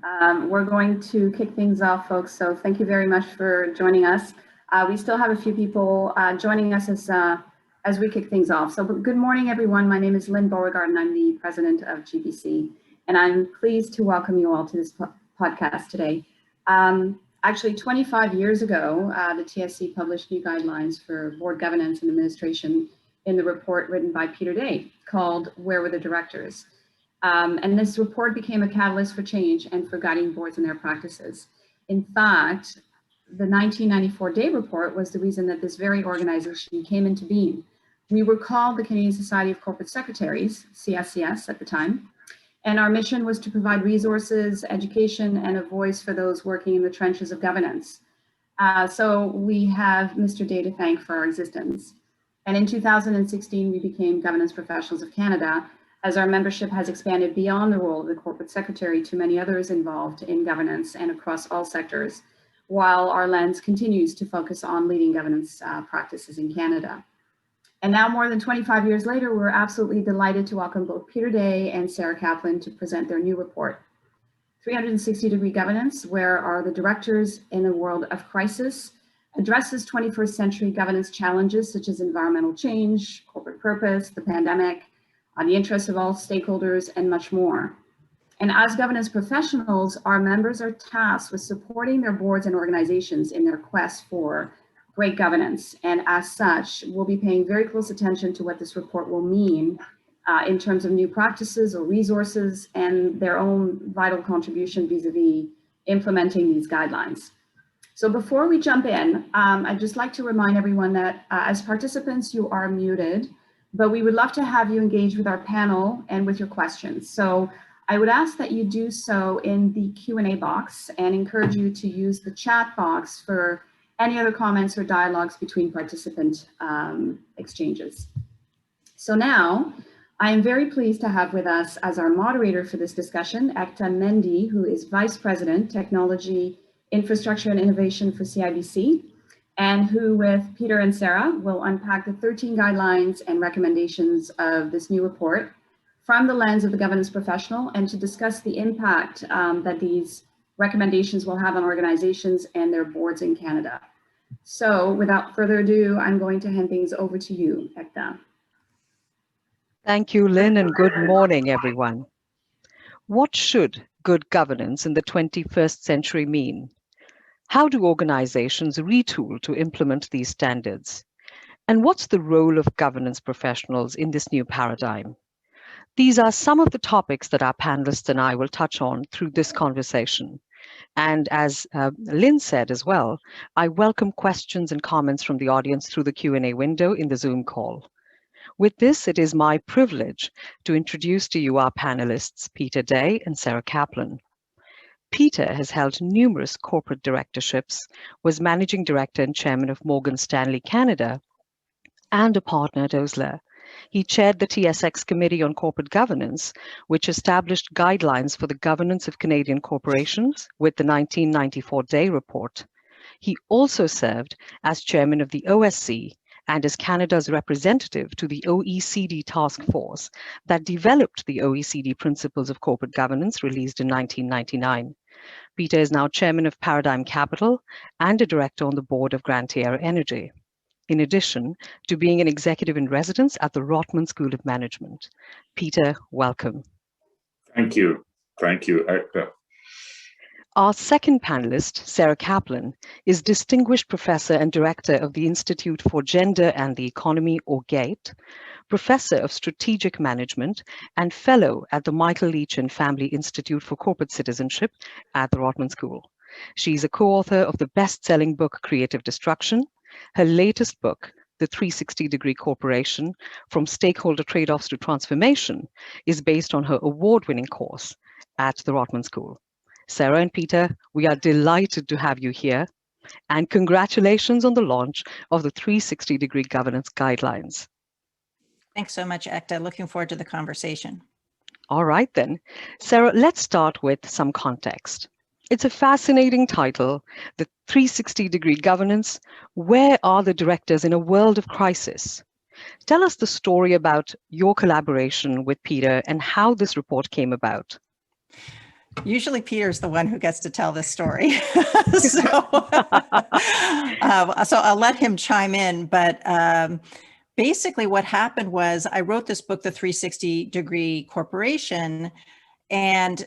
We're going to kick things off, folks, so thank you very much for joining us. We still have a few people joining us as we kick things off. So good morning, everyone. My name is Lynn Beauregard, and I'm the president of GBC, and I'm pleased to welcome you all to this podcast today. Actually, 25 years ago, the TSC published new guidelines for board governance and administration in the report written by Peter Day called Where Were the Directors? And this report became a catalyst for change and for guiding boards in their practices. In fact, the 1994 Day report was the reason that this very organization came into being. We were called the Canadian Society of Corporate Secretaries, CSCS at the time, and our mission was to provide resources, education, and a voice for those working in the trenches of governance. So we have Mr. Day to thank for our existence. And in 2016, we became Governance Professionals of Canada, as our membership has expanded beyond the role of the corporate secretary to many others involved in governance and across all sectors, while our lens continues to focus on leading governance practices in Canada. And now, more than 25 years later, we're absolutely delighted to welcome both Peter Day and Sarah Kaplan to present their new report, 360-Degree Governance, Where Are the Directors in a World of Crisis, addresses 21st century governance challenges such as environmental change, corporate purpose, the pandemic, the interests of all stakeholders, and much more. And as governance professionals, our members are tasked with supporting their boards and organizations in their quest for great governance. And as such, we'll be paying very close attention to what this report will mean in terms of new practices or resources and their own vital contribution vis-a-vis implementing these guidelines. So before we jump in, I'd just like to remind everyone that as participants, you are muted, but we would love to have you engage with our panel and with your questions. So I would ask that you do so in the Q&A box and encourage you to use the chat box for any other comments or dialogues between participant exchanges. So now, I am very pleased to have with us as our moderator for this discussion, Ekta Mendhi, who is Vice President, Technology, Infrastructure and Innovation for CIBC, and who with Peter and Sarah will unpack the 13 guidelines and recommendations of this new report from the lens of the governance professional, and to discuss the impact that these recommendations will have on organizations and their boards in Canada. So without further ado, I'm going to hand things over to you, Ekta. Thank you, Lynn, and good morning, everyone. What should good governance in the 21st century mean? How do organizations retool to implement these standards? And what's the role of governance professionals in this new paradigm? These are some of the topics that our panelists and I will touch on through this conversation. And as Lynn said as well, I welcome questions and comments from the audience through the Q&A window in the Zoom call. With this, it is my privilege to introduce to you our panelists, Peter Day and Sarah Kaplan. Peter has held numerous corporate directorships, was managing director and chairman of Morgan Stanley Canada, and a partner at Osler. He chaired the TSX Committee on Corporate Governance, which established guidelines for the governance of Canadian corporations with the 1994 Day report. He also served as chairman of the OSC and as Canada's representative to the OECD task force that developed the OECD Principles of Corporate Governance released in 1999. Peter is now chairman of Paradigm Capital and a director on the board of Grand Tierra Energy, in addition to being an executive in residence at the Rotman School of Management. Peter, welcome. Thank you. Thank you, Ekta. Our second panelist, Sarah Kaplan, is Distinguished Professor and Director of the Institute for Gender and the Economy, or GATE, Professor of Strategic Management, and Fellow at the Michael Leach and Family Institute for Corporate Citizenship at the Rotman School. She's a co-author of the best-selling book, Creative Destruction. Her latest book, The 360-Degree Corporation, From Stakeholder Trade-offs to Transformation, is based on her award-winning course at the Rotman School. Sarah and Peter, we are delighted to have you here, and congratulations on the launch of the 360-Degree Governance Guidelines. Thanks so much, Ekta. Looking forward to the conversation. All right then. Sarah, let's start with some context. It's a fascinating title, The 360-Degree Governance, Where Are the Directors in a World of Crisis? Tell us the story about your collaboration with Peter and how this report came about. Usually Peter's the one who gets to tell this story. So I'll let him chime in. But basically what happened was I wrote this book, The 360-Degree Corporation, and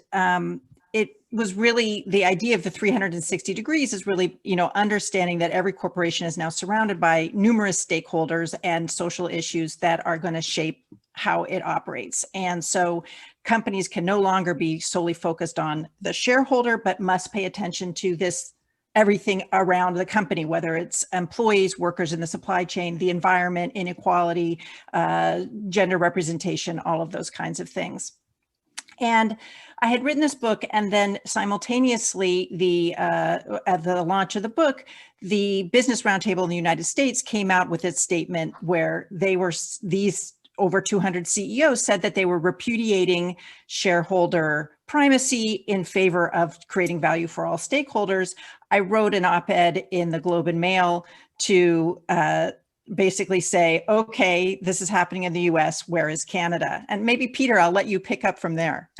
it was really the idea of the 360 degrees is really, understanding that every corporation is now surrounded by numerous stakeholders and social issues that are going to shape how it operates. And so companies can no longer be solely focused on the shareholder, but must pay attention to everything around the company, whether it's employees, workers in the supply chain, the environment, inequality, gender representation, all of those kinds of things. And I had written this book, and then simultaneously, at the launch of the book, the Business Roundtable in the United States came out with its statement where these over 200 CEOs said that they were repudiating shareholder primacy in favor of creating value for all stakeholders. I wrote an op-ed in the Globe and Mail to basically say, okay, this is happening in the US, where is Canada? And maybe Peter, I'll let you pick up from there.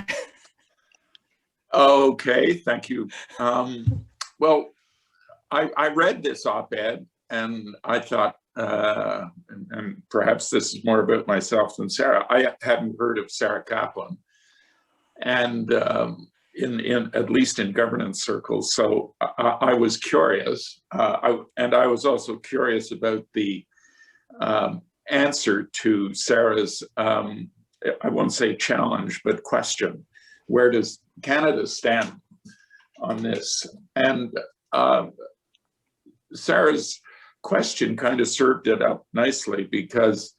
Okay, thank you. Well, I read this op-ed and I thought, and perhaps this is more about myself than Sarah, I hadn't heard of Sarah Kaplan, and in at least in governance circles. So I was curious, and I was also curious about the answer to Sarah's, I won't say challenge, but question. Where does Canada stand on this? And Sarah's question kind of served it up nicely, because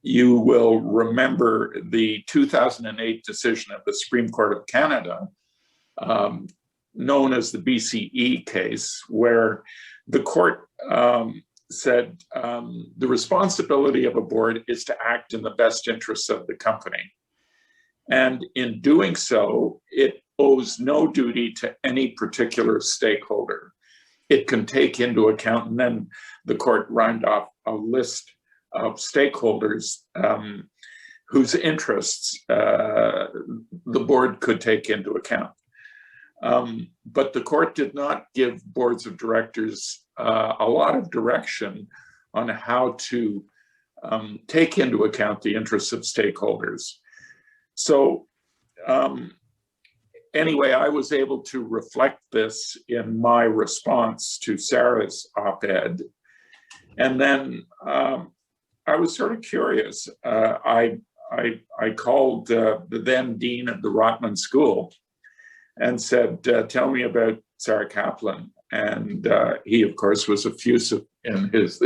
you will remember the 2008 decision of the Supreme Court of Canada, known as the BCE case, where the court said the responsibility of a board is to act in the best interests of the company. And in doing so, it owes no duty to any particular stakeholder. It can take into account, and then the court rhymed off a list of stakeholders whose interests the board could take into account. But the court did not give boards of directors a lot of direction on how to take into account the interests of stakeholders. So anyway, I was able to reflect this in my response to Sarah's op-ed. And then I was sort of curious. I called the then dean of the Rotman School and said, tell me about Sarah Kaplan. And he, of course, was effusive in his,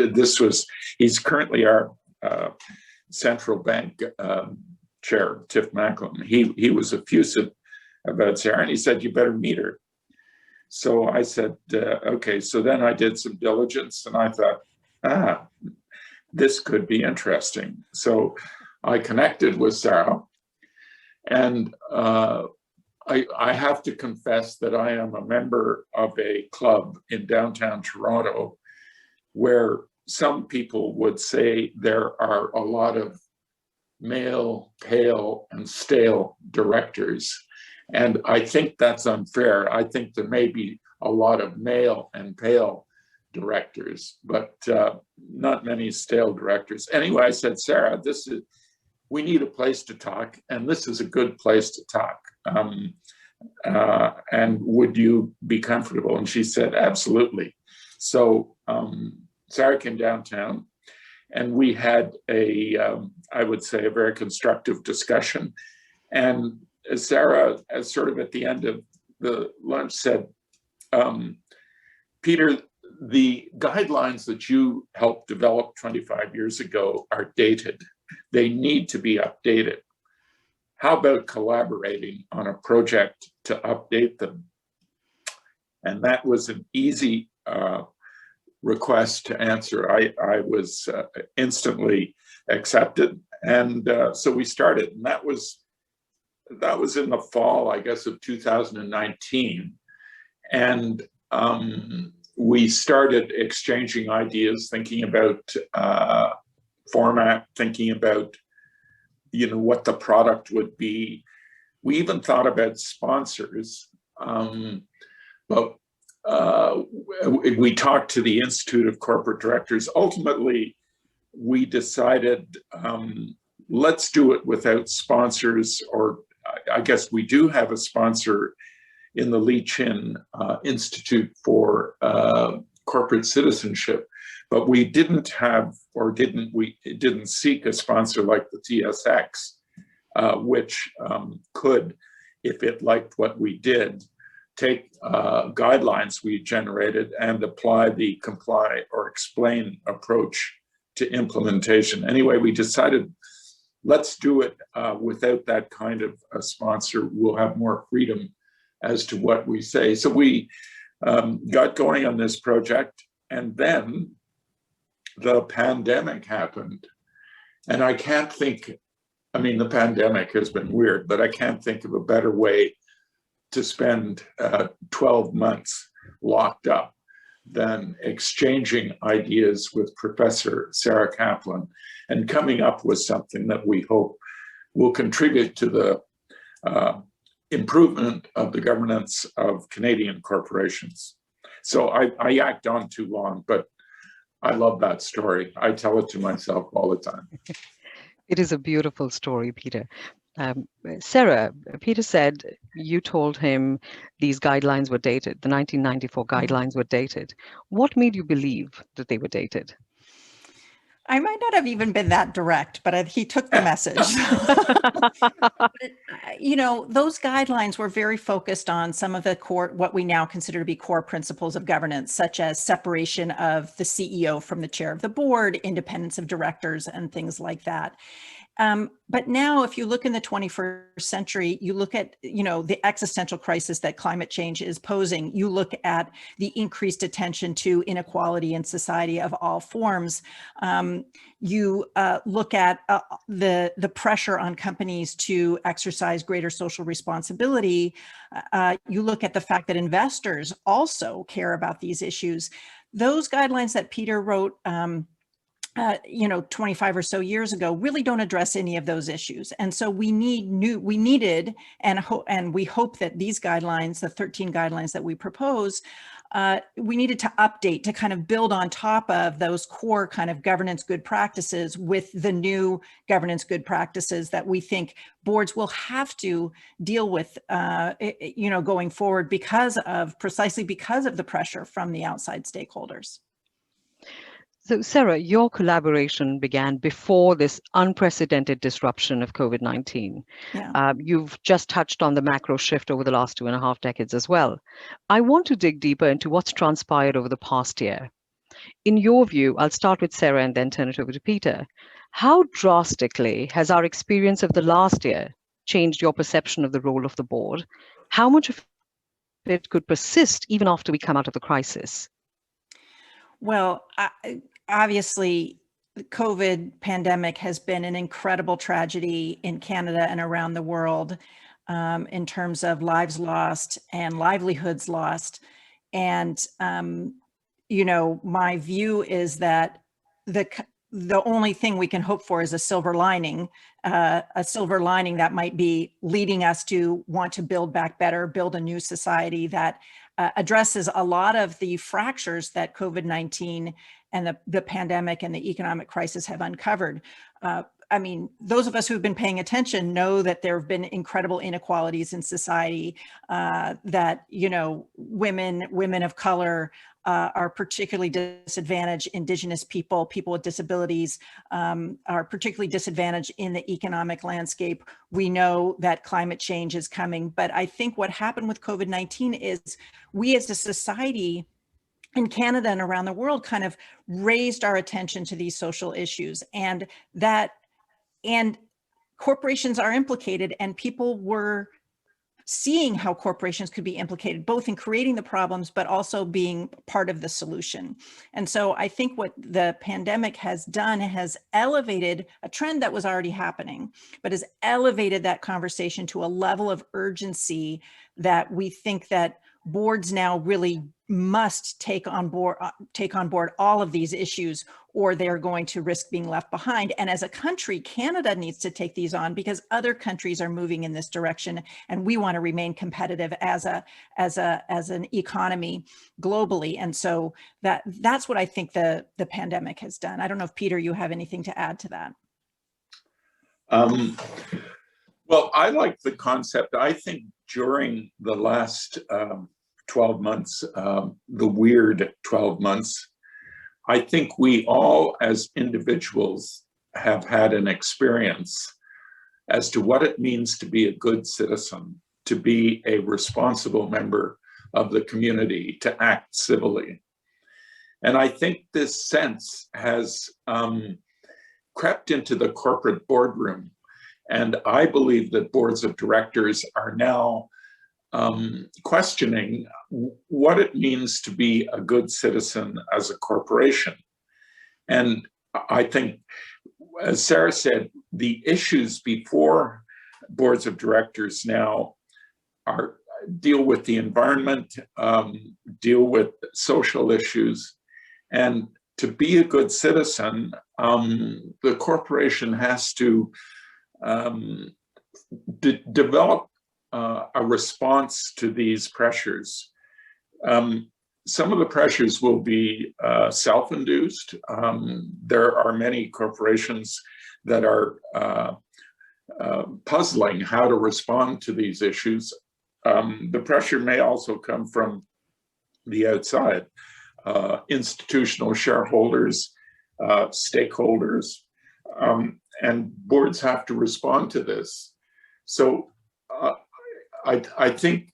he's currently our central bank chair, Tiff Macklin. He was effusive about Sarah, and he said, you better meet her. So I said, okay. So then I did some diligence, and I thought, this could be interesting. So I connected with Sarah, and I have to confess that I am a member of a club in downtown Toronto where some people would say there are a lot of male, pale, and stale directors. And I think that's unfair. I think there may be a lot of male and pale directors, but not many stale directors. Anyway, I said, Sarah, we need a place to talk, and this is a good place to talk. And would you be comfortable? And she said, absolutely. So Sarah came downtown, and we had I would say, a very constructive discussion. And Sarah, sort of at the end of the lunch, said, Peter, the guidelines that you helped develop 25 years ago are dated. They need to be updated. How about collaborating on a project to update them? And that was an easy request to answer. I was instantly accepted. And so we started, and that was in the fall, I guess, of 2019. And we started exchanging ideas, thinking about format, thinking about what the product would be. we even thought about sponsors, but we talked to the Institute of Corporate Directors. Ultimately, we decided, let's do it without sponsors, or I guess we do have a sponsor in the Lee Chin Institute for Corporate Citizenship, but we didn't have, or didn't seek a sponsor like the TSX, which could, if it liked what we did, take guidelines we generated and apply the comply or explain approach to implementation. Anyway, we decided, let's do it without that kind of a sponsor. We'll have more freedom as to what we say. So we got going on this project, and then the pandemic happened. And I can't think, I mean, the pandemic has been weird, but I can't think of a better way to spend 12 months locked up than exchanging ideas with Professor Sarah Kaplan and coming up with something that we hope will contribute to the improvement of the governance of Canadian corporations. So I yacked on too long, but I love that story. I tell it to myself all the time. It is a beautiful story, Peter. Sarah, Peter said you told him these guidelines were dated. The 1994 guidelines were dated. What made you believe that they were dated? I might not have even been that direct, but he took the message. You know, those guidelines were very focused on some of the core, what we now consider to be core principles of governance, such as separation of the CEO from the chair of the board, independence of directors, and things like that. But now, if you look in the 21st century, you look at, you know, the existential crisis that climate change is posing. You look at the increased attention to inequality in society of all forms. You look at the pressure on companies to exercise greater social responsibility. You look at the fact that investors also care about these issues. Those guidelines that Peter wrote, you know, 25 or so years ago, really don't address any of those issues. And so we needed, and we hope that these guidelines, the 13 guidelines that we propose, we needed to update to kind of build on top of those core kind of governance good practices with the new governance good practices that we think boards will have to deal with, you know, going forward precisely because of the pressure from the outside stakeholders. So, Sarah, your collaboration began before this unprecedented disruption of COVID-19. Yeah. You've just touched on the macro shift over the last 2.5 decades as well. I want to dig deeper into what's transpired over the past year. In your view, I'll start with Sarah and then turn it over to Peter. How drastically has our experience of the last year changed your perception of the role of the board? How much of it could persist even after we come out of the crisis? Well, obviously, the COVID pandemic has been an incredible tragedy in Canada and around the world in terms of lives lost and livelihoods lost. And, you know, my view is that the only thing we can hope for is a silver lining that might be leading us to want to build back better, build a new society that addresses a lot of the fractures that COVID-19 and the pandemic and the economic crisis have uncovered. I mean, those of us who've been paying attention know that there have been incredible inequalities in society, that, you know, women of color are particularly disadvantaged, Indigenous people, people with disabilities are particularly disadvantaged in the economic landscape. We know that climate change is coming, but I think what happened with COVID-19 is we as a society in Canada and around the world kind of raised our attention to these social issues, and corporations are implicated, and people were seeing how corporations could be implicated, both in creating the problems, but also being part of the solution. And so I think what the pandemic has done has elevated a trend that was already happening, but has elevated that conversation to a level of urgency that we think that boards now really must take on board all of these issues, or they're going to risk being left behind. And as a country, Canada needs to take these on because other countries are moving in this direction, and we want to remain competitive as an economy globally. And so that's what I think the pandemic has done. I don't know if Peter, you have anything to add to that. Well, I like the concept. I think during the last 12 months, the weird 12 months, I think we all as individuals have had an experience as to what it means to be a good citizen, to be a responsible member of the community, to act civilly. And I think this sense has crept into the corporate boardroom. And I believe that boards of directors are now questioning what it means to be a good citizen as a corporation. And I think, as Sarah said, the issues before boards of directors now deal with the environment, deal with social issues. And to be a good citizen, the corporation has to develop a response to these pressures. Some of the pressures will be self-induced. There are many corporations that are puzzling how to respond to these issues. The pressure may also come from the outside, institutional shareholders, stakeholders, and boards have to respond to this. So I think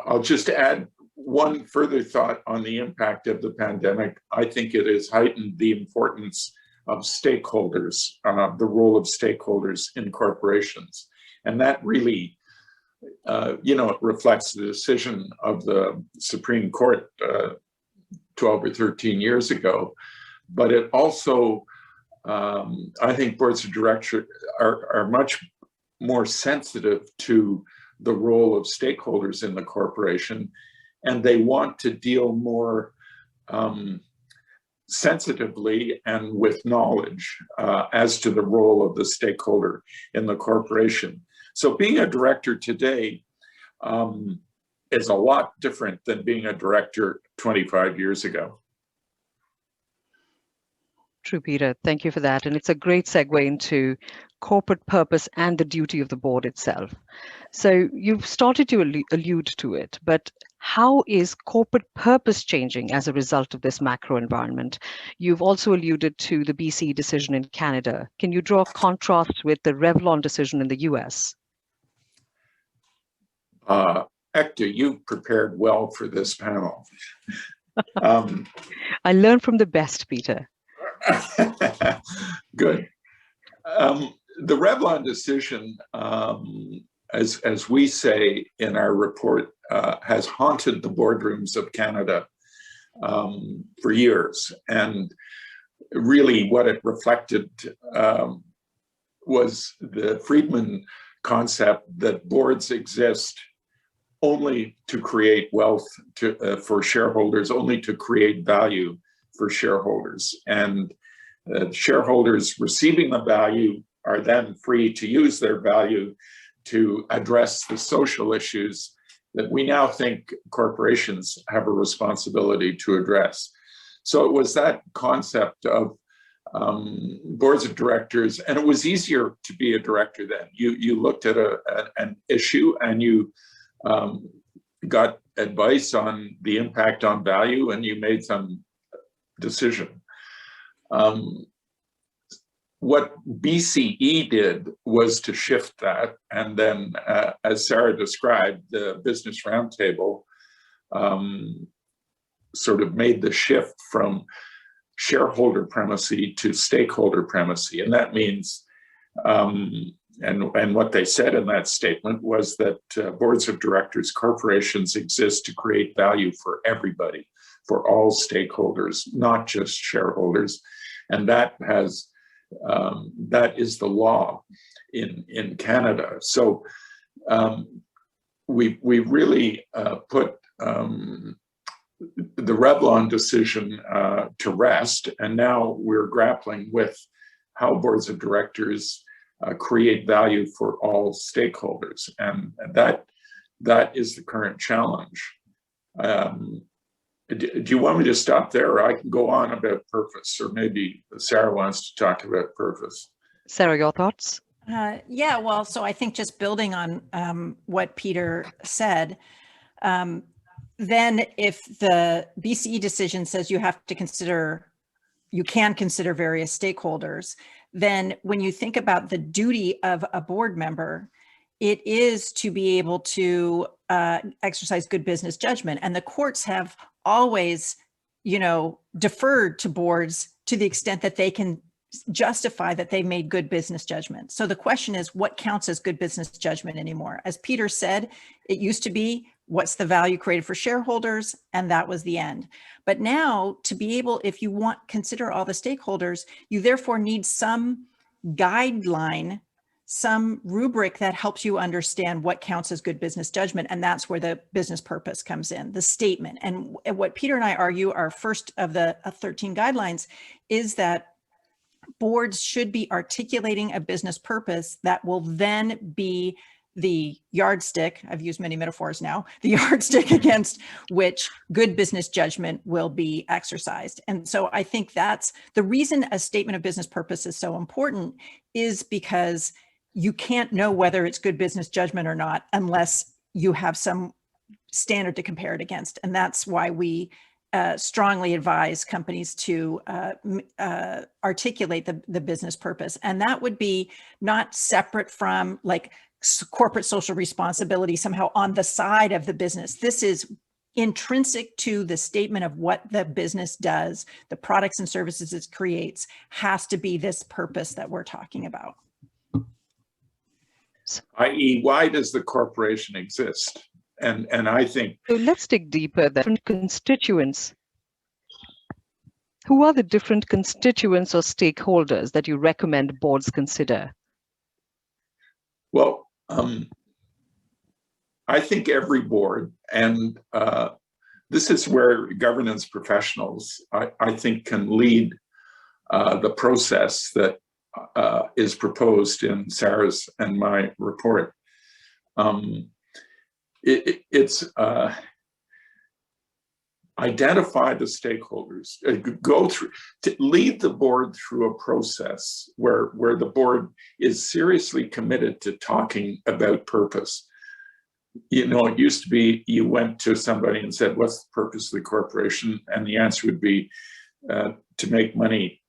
I'll just add one further thought on the impact of the pandemic. I think it has heightened the importance of stakeholders, the role of stakeholders in corporations. And that really, it reflects the decision of the Supreme Court 12 or 13 years ago. But it also, I think boards of directors are much more sensitive to the role of stakeholders in the corporation, and they want to deal more sensitively and with knowledge as to the role of the stakeholder in the corporation. So being a director today is a lot different than being a director 25 years ago. True, Peter. Thank you for that. And it's a great segue into corporate purpose and the duty of the board itself. So you've started to allude to it, but how is corporate purpose changing as a result of this macro environment? You've also alluded to the BC decision in Canada. Can you draw contrasts with the Revlon decision in the US? Ekta, you've prepared well for this panel. I learned from the best, Peter. Good. The Revlon decision, as we say in our report, has haunted the boardrooms of Canada for years. And really what it reflected was the Friedman concept that boards exist only to create wealth for shareholders, only to create value for shareholders. And shareholders receiving the value are then free to use their value to address the social issues that we now think corporations have a responsibility to address. So it was that concept of boards of directors, and it was easier to be a director then. You looked at an issue and you got advice on the impact on value, and you made some decision. What BCE did was to shift that, and then, as Sarah described, the Business Roundtable sort of made the shift from shareholder primacy to stakeholder primacy. And that means, and what they said in that statement was that boards of directors, corporations exist to create value for everybody, for all stakeholders, not just shareholders. And that is the law in Canada. So we really put the Revlon decision to rest, and now we're grappling with how boards of directors create value for all stakeholders, and that is the current challenge. Do you want me to stop there, or I can go on about purpose, or maybe Sarah wants to talk about purpose? Sarah, your thoughts? Yeah, well, so I think just building on what Peter said, then if the BCE decision says you can consider various stakeholders, then when you think about the duty of a board member, it is to be able to exercise good business judgment. And the courts have always, deferred to boards to the extent that they can justify that they made good business judgment. So the question is, what counts as good business judgment anymore? As Peter said, it used to be, what's the value created for shareholders? And that was the end. But now, to be able, if you consider all the stakeholders, you therefore need some guideline, some rubric that helps you understand what counts as good business judgment. And that's where the business purpose comes in, the statement. And what Peter and I argue, our first of the 13 guidelines, is that boards should be articulating a business purpose that will then be the yardstick, I've used many metaphors now, the yardstick against which good business judgment will be exercised. And so I think that's the reason a statement of business purpose is so important, is because you can't know whether it's good business judgment or not unless you have some standard to compare it against. And that's why we strongly advise companies to articulate the business purpose. And that would be not separate from like corporate social responsibility somehow on the side of the business. This is intrinsic to the statement of what the business does, the products and services it creates, has to be this purpose that we're talking about. i.e., why does the corporation exist? And I think... So let's dig deeper. The different constituents. Who are the different constituents or stakeholders that you recommend boards consider? Well, I think every board, and this is where governance professionals, I think, can lead the process that is proposed in Sarah's and my report. It's identify the stakeholders, go through, to lead the board through a process where the board is seriously committed to talking about purpose. It used to be you went to somebody and said, what's the purpose of the corporation? And the answer would be to make money.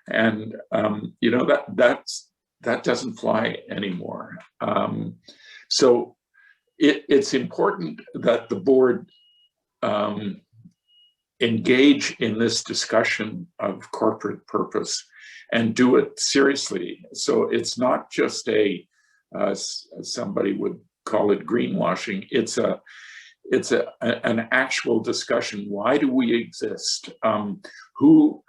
And that doesn't fly anymore. So it's important that the board engage in this discussion of corporate purpose and do it seriously. So it's not just somebody would call it greenwashing. It's an actual discussion. Why do we exist? Who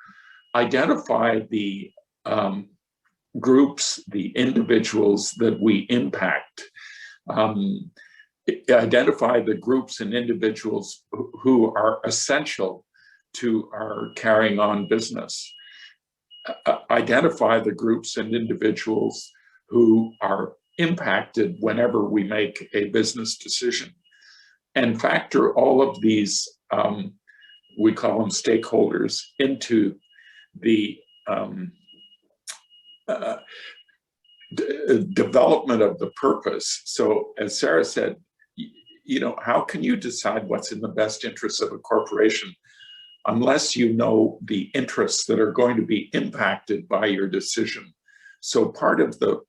identify the groups, the individuals that we impact? Identify the groups and individuals who are essential to our carrying on business. Identify the groups and individuals who are impacted whenever we make a business decision, and factor all of these, we call them stakeholders, into the development of the purpose. So as Sarah said, how can you decide what's in the best interest of a corporation unless you know the interests that are going to be impacted by your decision? So part of the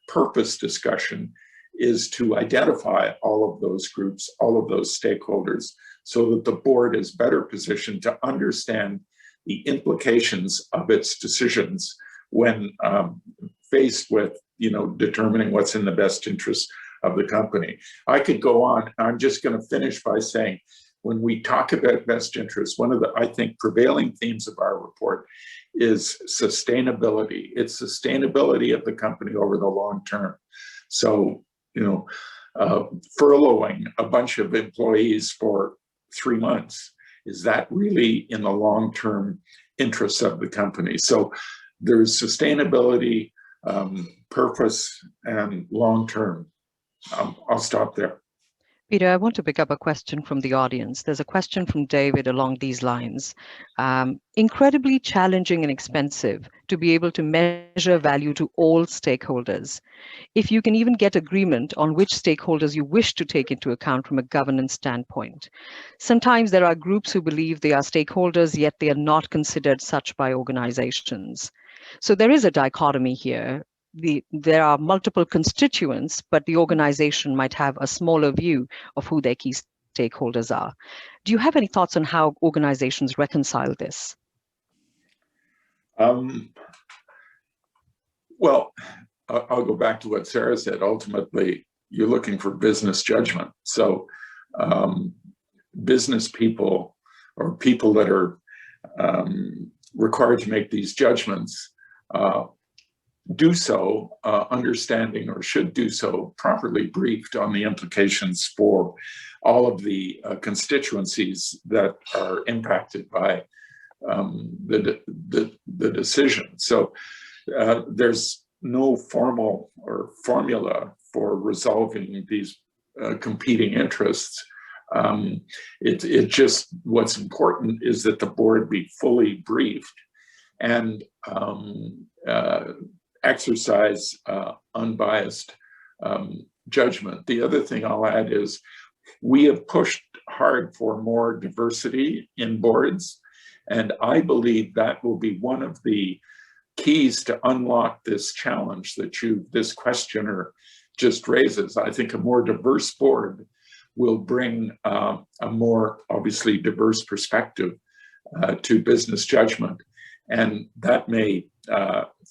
purpose discussion is to identify all of those groups, all of those stakeholders, so that the board is better positioned to understand the implications of its decisions when faced with, determining what's in the best interest of the company. I could go on. I'm just going to finish by saying, when we talk about best interest, one of the, I think, prevailing themes of our report is sustainability. It's sustainability of the company over the long term. So, furloughing a bunch of employees for 3 months is that really in the long-term interests of the company? So there's sustainability, purpose, and long-term. I'll stop there. Peter, I want to pick up a question from the audience. There's a question from David along these lines. Incredibly challenging and expensive to be able to measure value to all stakeholders. If you can even get agreement on which stakeholders you wish to take into account from a governance standpoint. Sometimes there are groups who believe they are stakeholders, yet they are not considered such by organizations. So there is a dichotomy here. There are multiple constituents, but the organization might have a smaller view of who their key stakeholders are. Do you have any thoughts on how organizations reconcile this? Well, I'll go back to what Sarah said. Ultimately, you're looking for business judgment. So business people or people that are required to make these judgments do so understanding, or should do so properly briefed on the implications for all of the constituencies that are impacted by the decision. So there's no formal or formula for resolving these competing interests. It just, what's important is that the board be fully briefed and exercise unbiased judgment. The other thing I'll add is we have pushed hard for more diversity in boards, and I believe that will be one of the keys to unlock this challenge that this questioner just raises. I think a more diverse board will bring a more obviously diverse perspective to business judgment, and that may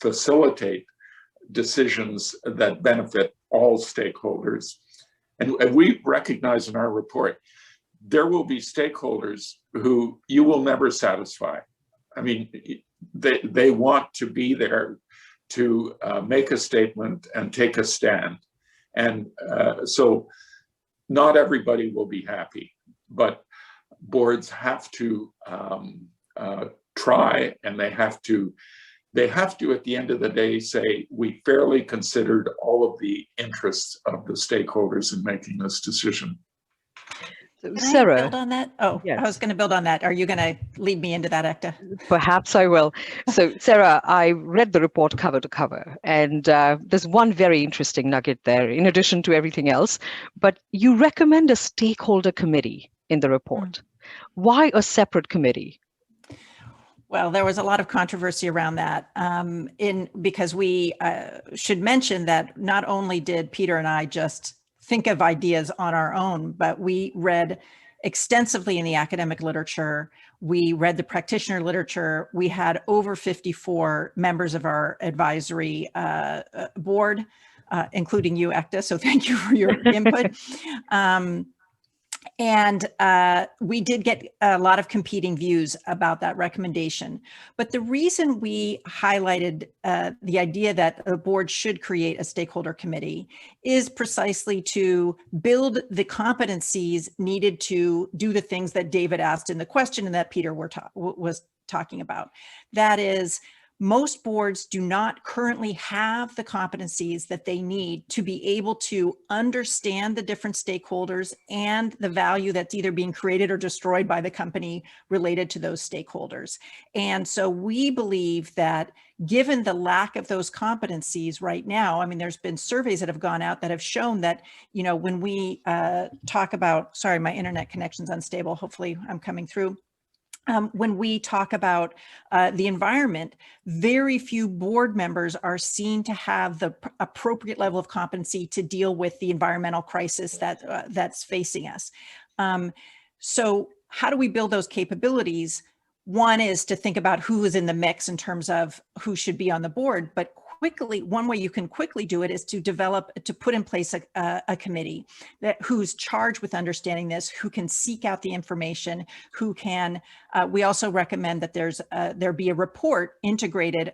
facilitate decisions that benefit all stakeholders. And we recognize in our report, there will be stakeholders who you will never satisfy. I mean, they want to be there to make a statement and take a stand. And so not everybody will be happy, but boards have to try, and they have to at the end of the day say, we fairly considered all of the interests of the stakeholders in making this decision. Can Sarah, I build on that? Oh, yes. I was going to build on that. Are you going to lead me into that, Ekta? Perhaps I will. So, Sarah, I read the report cover to cover, and there's one very interesting nugget there, in addition to everything else. But you recommend a stakeholder committee in the report. Why a separate committee? Well, there was a lot of controversy around that because we should mention that not only did Peter and I just think of ideas on our own, but we read extensively in the academic literature. We read the practitioner literature. We had over 54 members of our advisory board, including you, Ekta. So thank you for your input. And we did get a lot of competing views about that recommendation. But the reason we highlighted the idea that the board should create a stakeholder committee is precisely to build the competencies needed to do the things that David asked in the question and that Peter was talking about. That is, most boards do not currently have the competencies that they need to be able to understand the different stakeholders and the value that's either being created or destroyed by the company related to those stakeholders. And so we believe that given the lack of those competencies right now, I mean, there's been surveys that have gone out that have shown that, you know, when we talk about, sorry, my internet connection's unstable, hopefully I'm coming through. When we talk about the environment, very few board members are seen to have the appropriate level of competency to deal with the environmental crisis that's facing us. So how do we build those capabilities? One is to think about who is in the mix in terms of who should be on the board, but one way you can quickly do it is to put in place a committee who's charged with understanding this, who can seek out the information, who can, we also recommend that there be a report integrated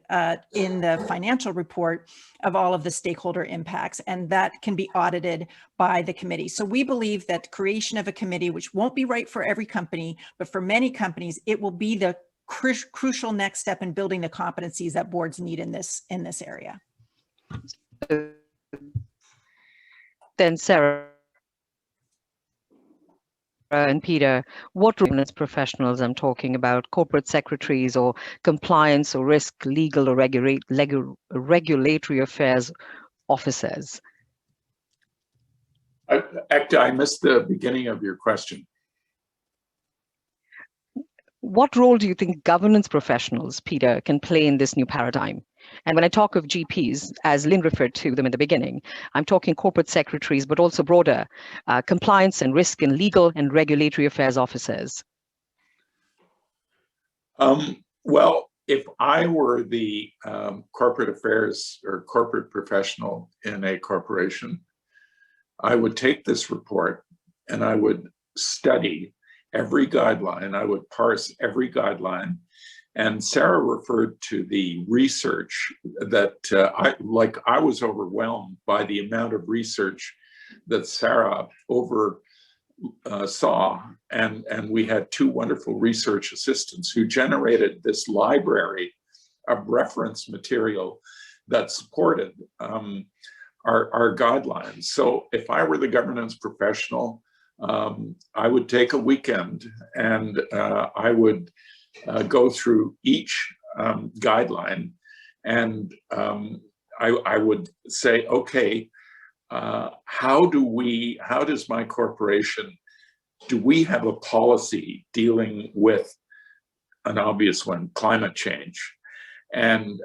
in the financial report of all of the stakeholder impacts, and that can be audited by the committee. So we believe that creation of a committee, which won't be right for every company, but for many companies, it will be the crucial next step in building the competencies that boards need in this area. Then Sarah and Peter, what governance professionals I'm talking about, corporate secretaries or compliance or risk, legal or regulatory affairs officers? Ekta, I missed the beginning of your question. What role do you think governance professionals, Peter, can play in this new paradigm? And when I talk of GPs, as Lynn referred to them in the beginning, I'm talking corporate secretaries, but also broader compliance and risk and legal and regulatory affairs officers. Well, if I were the corporate affairs or corporate professional in a corporation, I would take this report and I would study every guideline. I would parse every guideline. And Sarah referred to the research that I was overwhelmed by the amount of research that Sarah saw. And we had two wonderful research assistants who generated this library of reference material that supported our guidelines. So if I were the governance professional, I would take a weekend and I would go through each guideline, and I would say, okay, how does my corporation, do we have a policy dealing with an obvious one, climate change? And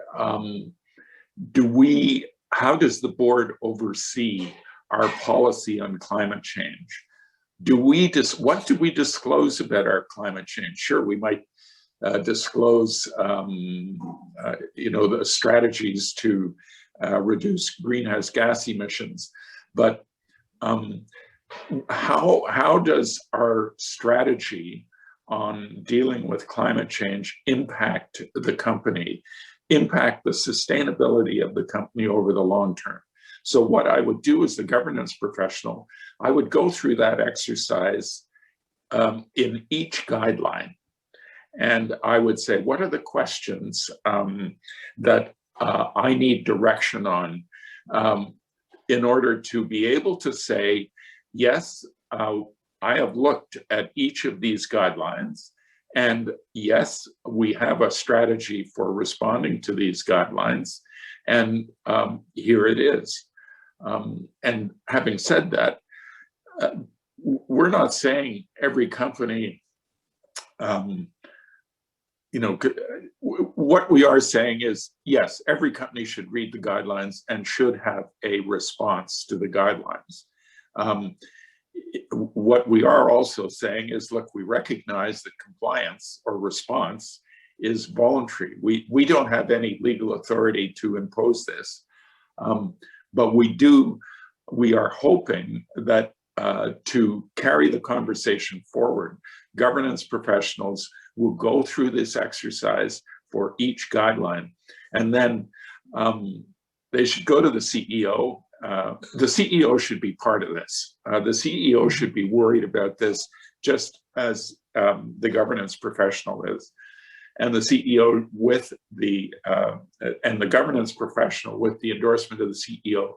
how does the board oversee our policy on climate change? What do we disclose about our climate change? Sure, we might disclose, the strategies to reduce greenhouse gas emissions, but how does our strategy on dealing with climate change impact the company, impact the sustainability of the company over the long term? So what I would do as the governance professional, I would go through that exercise in each guideline. And I would say, what are the questions that I need direction on in order to be able to say, yes, I have looked at each of these guidelines, and yes, we have a strategy for responding to these guidelines, and here it is. And having said that, we're not saying every company, what we are saying is, yes, every company should read the guidelines and should have a response to the guidelines. What we are also saying is, look, we recognize that compliance or response is voluntary. We don't have any legal authority to impose this. But we are hoping that to carry the conversation forward, governance professionals will go through this exercise for each guideline, and then they should go to the CEO. The CEO should be part of this. The CEO should be worried about this just as the governance professional is. And the CEO and the governance professional with the endorsement of the CEO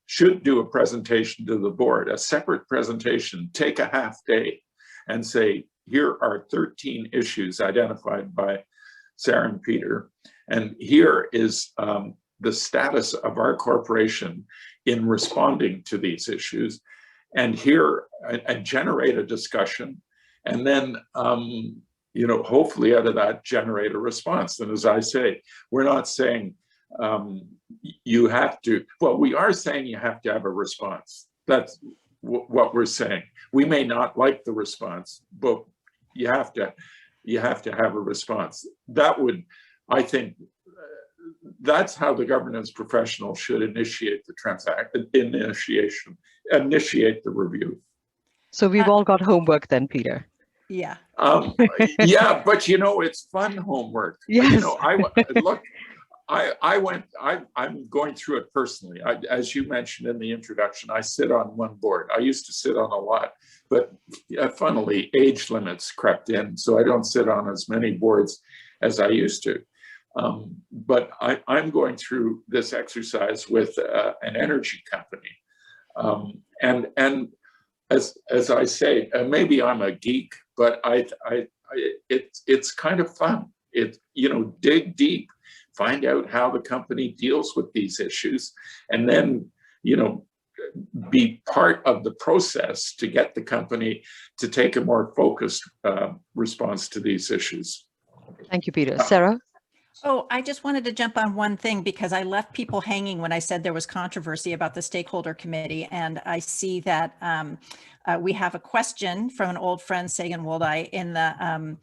should do a presentation to the board, a separate presentation, take a half day and say, here are 13 issues identified by Sarah and Peter, and here is the status of our corporation in responding to these issues, and here, and generate a discussion, and then hopefully out of that generate a response. And as I say, we're not saying you have to, well, we are saying you have to have a response. That's what we're saying. We may not like the response, but you have to have a response. That would, I think, that's how the governance professional should initiate initiate the review. So we've all got homework then, Peter. Yeah. Yeah, but it's fun homework. Yes. I'm going through it personally. As you mentioned in the introduction, I sit on one board. I used to sit on a lot, but funnily, age limits crept in, so I don't sit on as many boards as I used to. But I'm going through this exercise with an energy company, and as I say, maybe I'm a geek, but it's kind of fun. Dig deep, find out how the company deals with these issues, and then be part of the process to get the company to take a more focused response to these issues. Thank you, Peter. Sarah? Oh, I just wanted to jump on one thing because I left people hanging when I said there was controversy about the Stakeholder Committee. And I see that we have a question from an old friend, Sagan Woldai, in the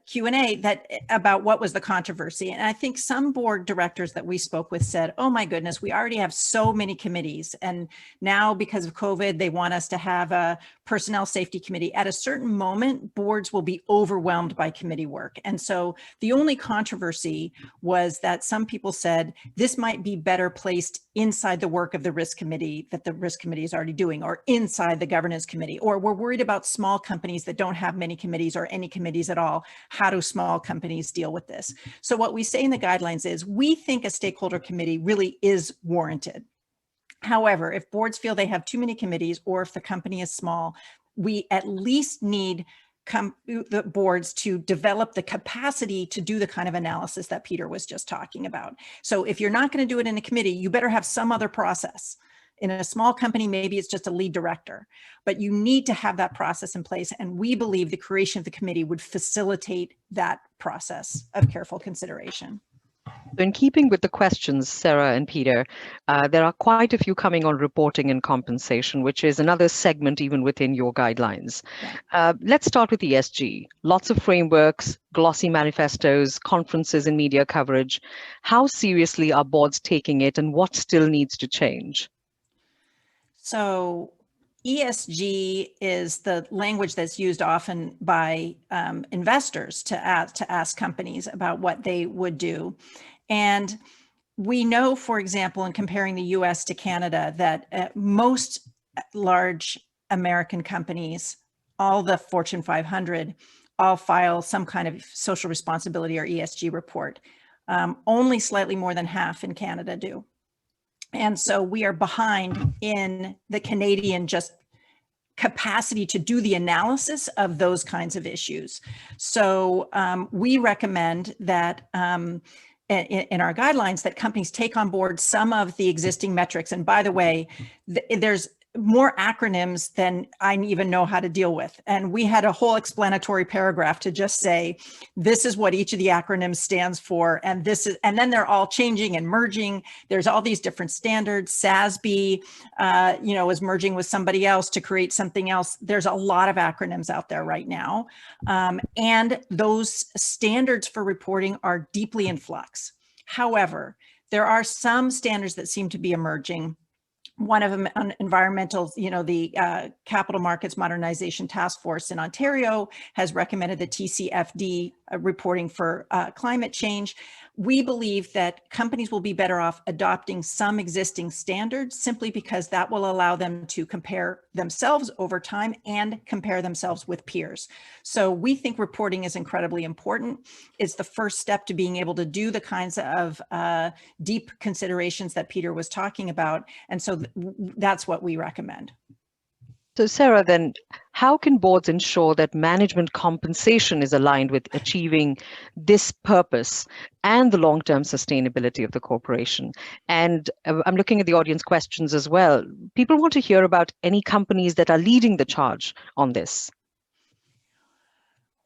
Q&A about what was the controversy. And I think some board directors that we spoke with said, oh my goodness, we already have so many committees. And now because of COVID, they want us to have a personnel safety committee. At a certain moment, boards will be overwhelmed by committee work. And so the only controversy was that some people said this might be better placed inside the work of the risk committee that the risk committee is already doing, or inside the governance committee, or we're worried about small companies that don't have many committees or any committees at all. How do small companies deal with this? So what we say in the guidelines is we think a stakeholder committee really is warranted. However, if boards feel they have too many committees, or if the company is small, we at least need the boards to develop the capacity to do the kind of analysis that Peter was just talking about. So if you're not going to do it in a committee, you better have some other process. In a small company, maybe it's just a lead director, but you need to have that process in place. And we believe the creation of the committee would facilitate that process of careful consideration. In keeping with the questions, Sarah and Peter, there are quite a few coming on reporting and compensation, which is another segment even within your guidelines. Yeah. Let's start with ESG. Lots of frameworks, glossy manifestos, conferences and media coverage. How seriously are boards taking it, and what still needs to change? So ESG is the language that's used often by investors to ask companies about what they would do. And we know, for example, in comparing the US to Canada, that most large American companies, all the Fortune 500, all file some kind of social responsibility or ESG report. Only slightly more than half in Canada do. And so we are behind in the Canadian just capacity to do the analysis of those kinds of issues. So we recommend that in our guidelines that companies take on board some of the existing metrics. And by the way, there's more acronyms than I even know how to deal with. And we had a whole explanatory paragraph to just say, this is what each of the acronyms stands for. And and then they're all changing and merging. There's all these different standards. SASB, is merging with somebody else to create something else. There's a lot of acronyms out there right now. And those standards for reporting are deeply in flux. However, there are some standards that seem to be emerging. One of them on environmental, the Capital Markets Modernization Task Force in Ontario has recommended the TCFD reporting for climate change. We believe that companies will be better off adopting some existing standards simply because that will allow them to compare themselves over time and compare themselves with peers. So we think reporting is incredibly important. It's the first step to being able to do the kinds of deep considerations that Peter was talking about. And so that's what we recommend. So Sarah, then, how can boards ensure that management compensation is aligned with achieving this purpose and the long-term sustainability of the corporation? And I'm looking at the audience questions as well. People want to hear about any companies that are leading the charge on this.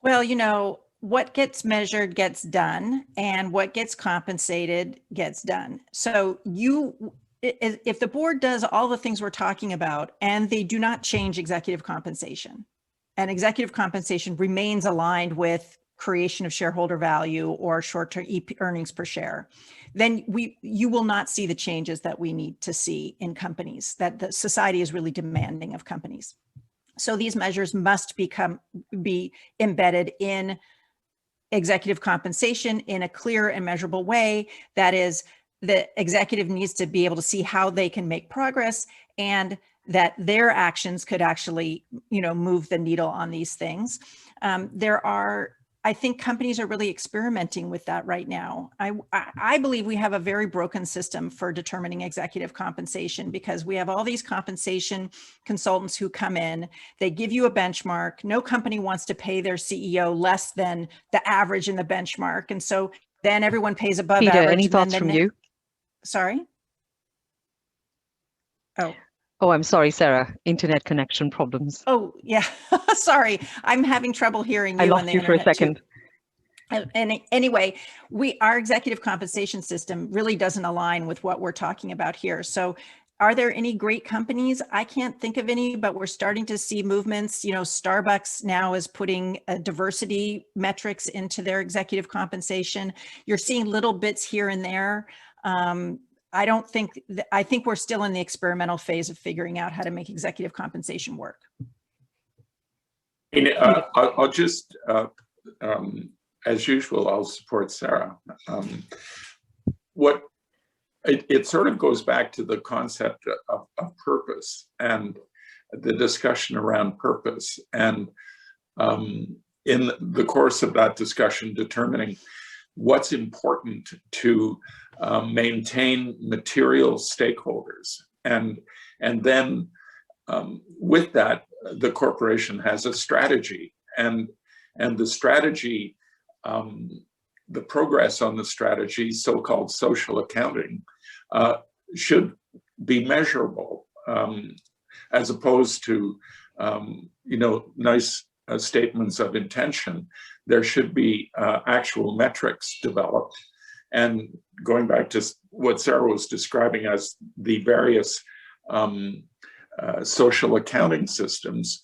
Well, what gets measured gets done, and what gets compensated gets done. So if the board does all the things we're talking about and they do not change executive compensation, and executive compensation remains aligned with creation of shareholder value or short-term earnings per share, then you will not see the changes that we need to see in companies, that the society is really demanding of companies. So these measures must be embedded in executive compensation in a clear and measurable way. That is, the executive needs to be able to see how they can make progress, and that their actions could actually, move the needle on these things. I think companies are really experimenting with that right now. I believe we have a very broken system for determining executive compensation, because we have all these compensation consultants who come in, they give you a benchmark. No company wants to pay their CEO less than the average in the benchmark. And so then everyone pays above Peter, average. any thoughts from you? Sorry? Oh, I'm sorry, Sarah. Internet connection problems. Oh, yeah. Sorry. I'm having trouble hearing you. I lost you for a second. And anyway, our executive compensation system really doesn't align with what we're talking about here. So are there any great companies? I can't think of any, but we're starting to see movements. Starbucks now is putting diversity metrics into their executive compensation. You're seeing little bits here and there. I think we're still in the experimental phase of figuring out how to make executive compensation work. I'll just, as usual, I'll support Sarah. It sort of goes back to the concept of purpose and the discussion around purpose. And in the course of that discussion, determining what's important to maintain material stakeholders. And then with that, the corporation has a strategy, and the strategy, the progress on the strategy, so-called social accounting, should be measurable, as opposed to, nice statements of intention. There should be actual metrics developed. And going back to what Sarah was describing as the various social accounting systems,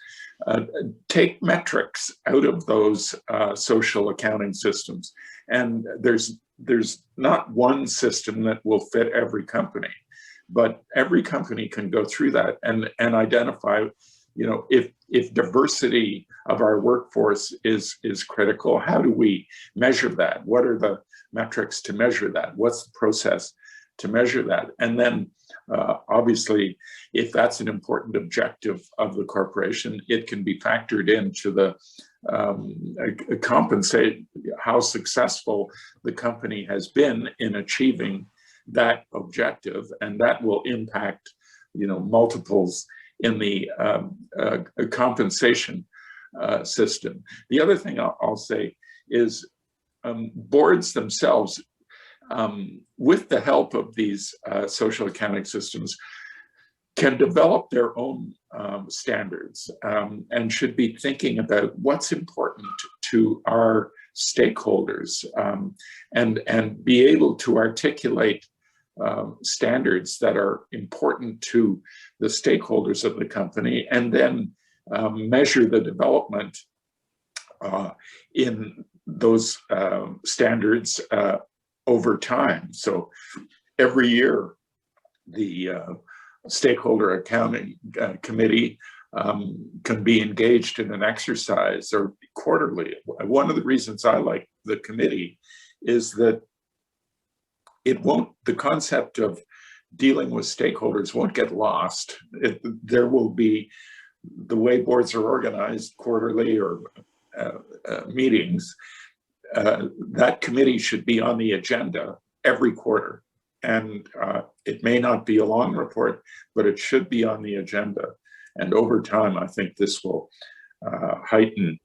take metrics out of those social accounting systems. And there's not one system that will fit every company, but every company can go through that and identify, if diversity of our workforce is critical, how do we measure that? What are the metrics to measure that? What's the process to measure that? And then obviously, if that's an important objective of the corporation, it can be factored into the compensate how successful the company has been in achieving that objective, and that will impact, multiples in the compensation system. The other thing I'll say is boards themselves, with the help of these social accounting systems, can develop their own standards and should be thinking about what's important to our stakeholders, and be able to articulate standards that are important to the stakeholders of the company, and then measure the development in those standards over time. So every year, the Stakeholder Accounting Committee can be engaged in an exercise, or quarterly. One of the reasons I like the committee is that the concept of dealing with stakeholders won't get lost. There will be, the way boards are organized, quarterly or meetings, that committee should be on the agenda every quarter. And it may not be a long report, but it should be on the agenda. And over time, I think this will heighten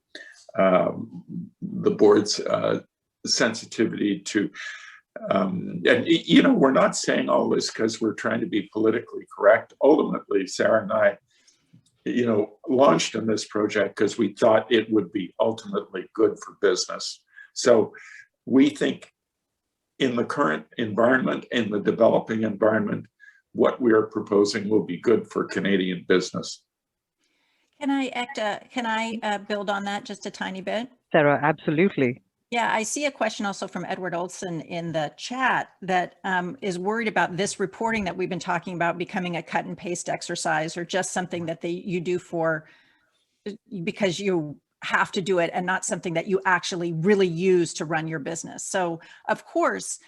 the board's sensitivity to, and we're not saying all this because we're trying to be politically correct. Ultimately, Sarah and I, launched in this project because we thought it would be ultimately good for business. So we think in the current environment, in the developing environment, what we are proposing will be good for Canadian business. Can I build on that just a tiny bit? Sarah, absolutely. Yeah, I see a question also from Edward Olson in the chat that is worried about this reporting that we've been talking about becoming a cut and paste exercise, or just something that you do because you have to do it and not something that you actually really use to run your business. So of course,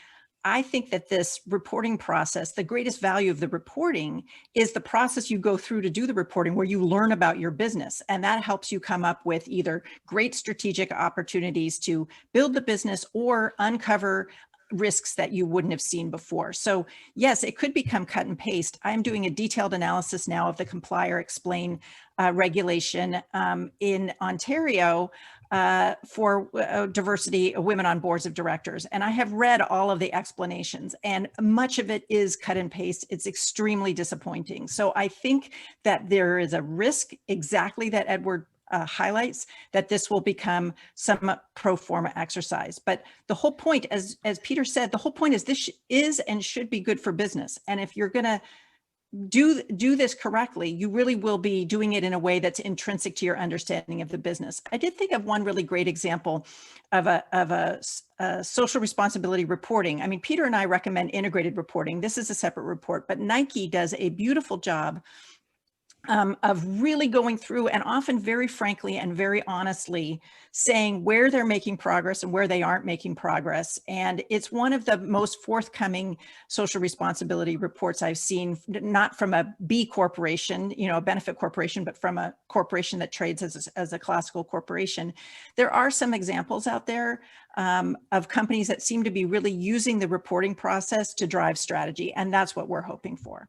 I think that this reporting process, the greatest value of the reporting is the process you go through to do the reporting, where you learn about your business. And that helps you come up with either great strategic opportunities to build the business or uncover risks that you wouldn't have seen before. So yes, it could become cut and paste. I'm doing a detailed analysis now of the Comply or Explain regulation in Ontario for diversity of women on boards of directors. And I have read all of the explanations, and much of it is cut and paste. It's extremely disappointing. So I think that there is a risk, exactly that Edward highlights, that this will become some pro forma exercise. But the whole point, as Peter said, the whole point is this is and should be good for business. And if you're going to do this correctly, you really will be doing it in a way that's intrinsic to your understanding of the business. I did think of one really great example of a social responsibility reporting. I mean, Peter and I recommend integrated reporting. This is a separate report, but Nike does a beautiful job of really going through and often very frankly and very honestly saying where they're making progress and where they aren't making progress. And it's one of the most forthcoming social responsibility reports I've seen, not from a B corporation, a benefit corporation, but from a corporation that trades as a classical corporation. There are some examples out there of companies that seem to be really using the reporting process to drive strategy. And that's what we're hoping for.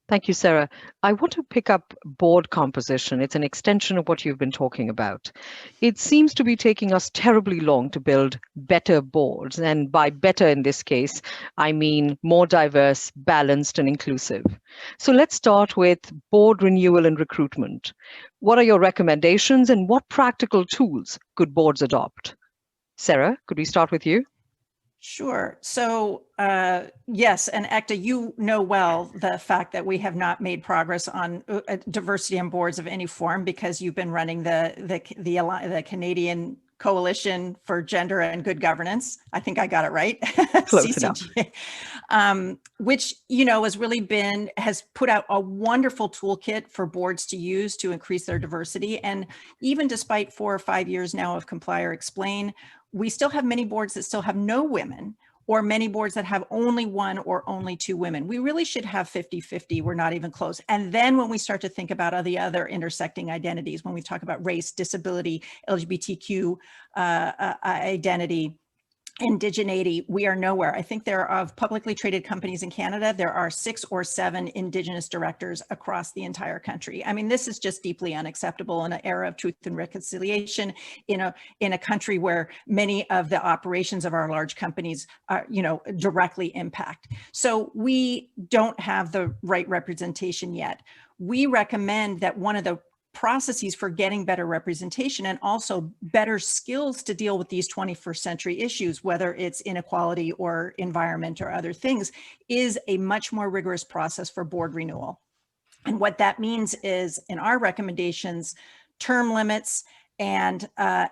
Thank you, Sarah. I want to pick up board composition. It's an extension of what you've been talking about. It seems to be taking us terribly long to build better boards. And by better in this case, I mean more diverse, balanced, and inclusive. So let's start with board renewal and recruitment. What are your recommendations, and what practical tools could boards adopt? Sarah, could we start with you? Sure. So yes, and Ekta, you know well the fact that we have not made progress on diversity on boards of any form, because you've been running the Canadian Coalition for Gender and Good Governance. I think I got it right. Close enough. Which has put out a wonderful toolkit for boards to use to increase their diversity. And even despite 4 or 5 years now of Comply or Explain, we still have many boards that still have no women, or many boards that have only 1 or only 2 women. We really should have 50-50. We're not even close. And then when we start to think about the other intersecting identities, when we talk about race, disability, LGBTQ identity, indigeneity, we are nowhere. I think there are, of publicly traded companies in Canada, there are 6 or 7 Indigenous directors across the entire country. I mean, this is just deeply unacceptable in an era of truth and reconciliation, in a country where many of the operations of our large companies are, directly impact. So we don't have the right representation yet. We recommend that one of the processes for getting better representation and also better skills to deal with these 21st century issues, whether it's inequality or environment or other things, is a much more rigorous process for board renewal. And what that means is, in our recommendations, term limits and a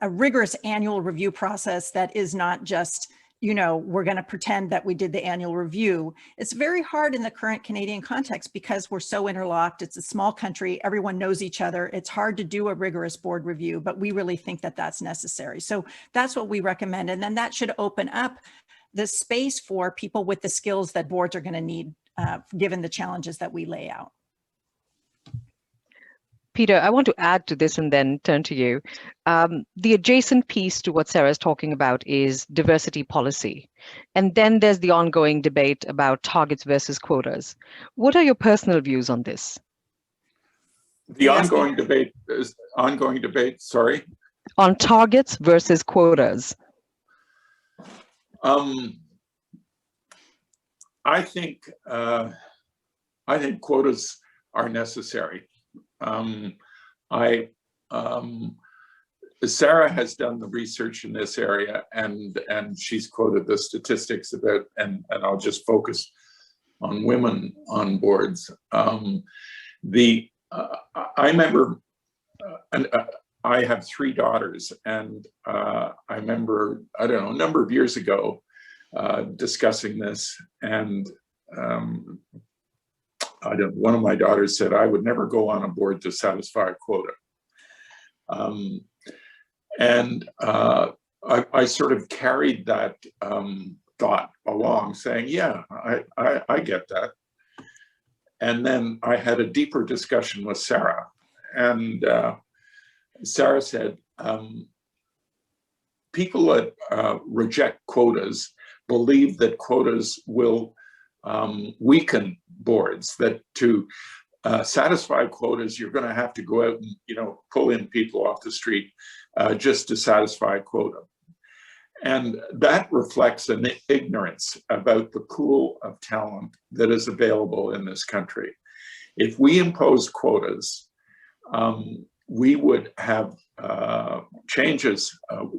rigorous annual review process that is not just we're going to pretend that we did the annual review. It's very hard in the current Canadian context because we're so interlocked. It's a small country. Everyone knows each other. It's hard to do a rigorous board review, but we really think that that's necessary. So that's what we recommend. And then that should open up the space for people with the skills that boards are going to need, given the challenges that we lay out. Peter, I want to add to this and then turn to you. The adjacent piece to what Sarah is talking about is diversity policy. And then there's the ongoing debate about targets versus quotas. What are your personal views on this? The ongoing debate, sorry? On targets versus quotas. I think quotas are necessary. Sarah has done the research in this area, and she's quoted the statistics about, and I'll just focus on women on boards. I remember I have 3 daughters, and I remember, I don't know, a number of years ago discussing this, and one of my daughters said, I would never go on a board to satisfy a quota. I sort of carried that thought along, saying, yeah, I get that. And then I had a deeper discussion with Sarah, and Sarah said, people that reject quotas believe that quotas will weaken boards, that to satisfy quotas, you're going to have to go out and, you know, pull in people off the street just to satisfy a quota. And that reflects an ignorance about the pool of talent that is available in this country. If we imposed quotas, we would have changes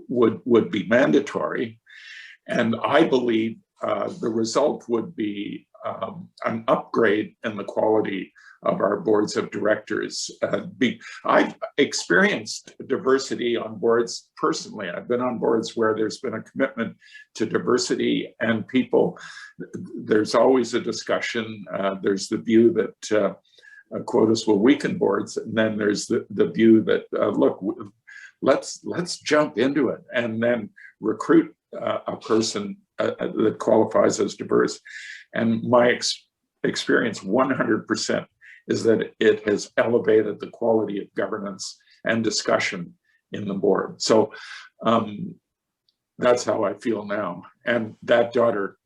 would be mandatory. And I believe the result would be an upgrade in the quality of our boards of directors. I've experienced diversity on boards personally. I've been on boards where there's been a commitment to diversity, and people, there's always a discussion. There's the view that quotas will weaken boards, and then there's the view that, look, let's jump into it and then recruit a person that qualifies as diverse. And my experience 100% is that it has elevated the quality of governance and discussion in the board. So that's how I feel now. And that daughter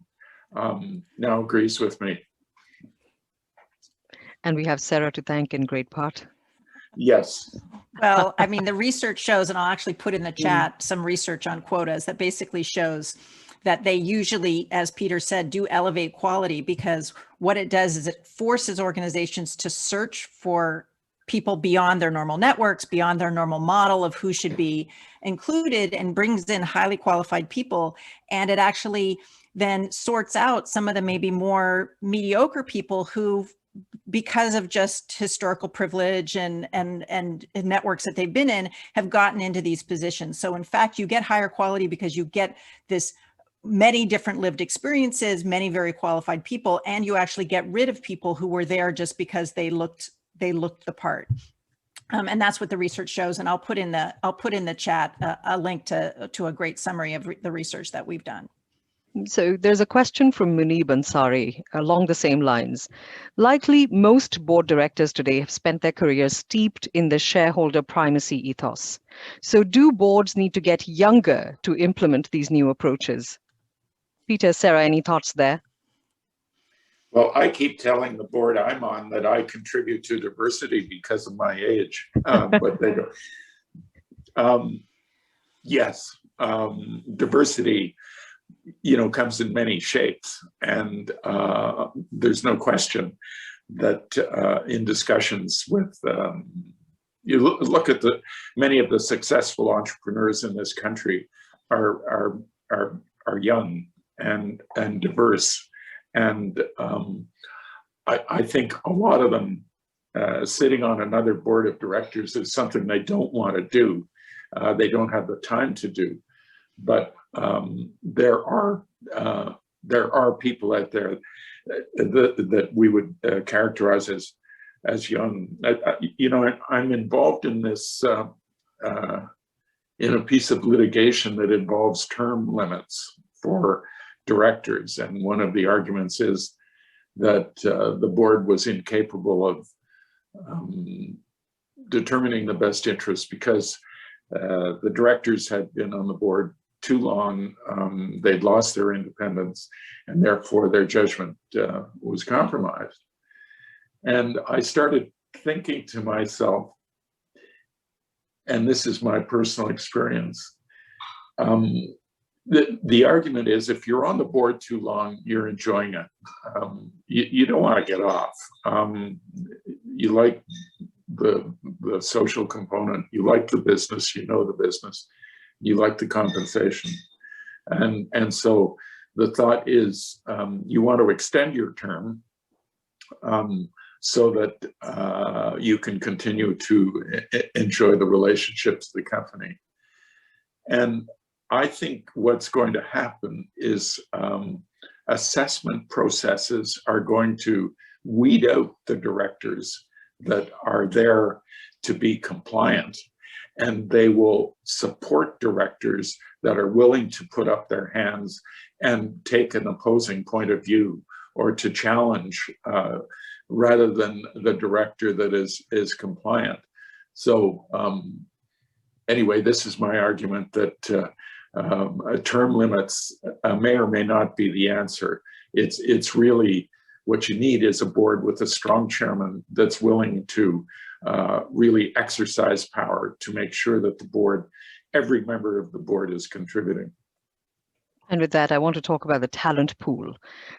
now agrees with me. And we have Sarah to thank in great part. Yes. Well, I mean, the research shows, and I'll actually put in the chat some research on quotas that basically shows that they usually, as Peter said, do elevate quality, because what it does is it forces organizations to search for people beyond their normal networks, beyond their normal model of who should be included, and brings in highly qualified people. And it actually then sorts out some of the maybe more mediocre people who, because of just historical privilege and networks that they've been in, have gotten into these positions. So in fact, you get higher quality because you get this many different lived experiences, many very qualified people, and you actually get rid of people who were there just because they looked the part. And that's what the research shows. And I'll put in the chat a link to a great summary of the research that we've done. So there's a question from Munib Ansari along the same lines. Likely, most board directors today have spent their careers steeped in the shareholder primacy ethos. So do boards need to get younger to implement these new approaches? Peter, Sarah, any thoughts there? Well, I keep telling the board I'm on that I contribute to diversity because of my age, but they don't. Yes, diversity, comes in many shapes, and there's no question that in discussions with, you look at many of the successful entrepreneurs in this country are young and diverse, and I think a lot of them sitting on another board of directors is something they don't want to do. They don't have the time to do, but there are people out there that we would characterize as young. I'm involved in this in a piece of litigation that involves term limits for directors, and one of the arguments is that the board was incapable of determining the best interest because the directors had been on the board too long. They'd lost their independence, and therefore their judgment was compromised. And I started thinking to myself, and this is my personal experience, the argument is if you're on the board too long, you're enjoying it. You don't want to get off. You like the social component, you like the business, the business, you like the compensation. And so the thought is you want to extend your term so that you can continue to enjoy the relationships of the company. And I think what's going to happen is assessment processes are going to weed out the directors that are there to be compliant, and they will support directors that are willing to put up their hands and take an opposing point of view or to challenge rather than the director that is compliant. So anyway, this is my argument that term limits may or may not be the answer. It's really what you need is a board with a strong chairman that's willing to really exercise power to make sure that the board, every member of the board is contributing. And with that, I want to talk about the talent pool.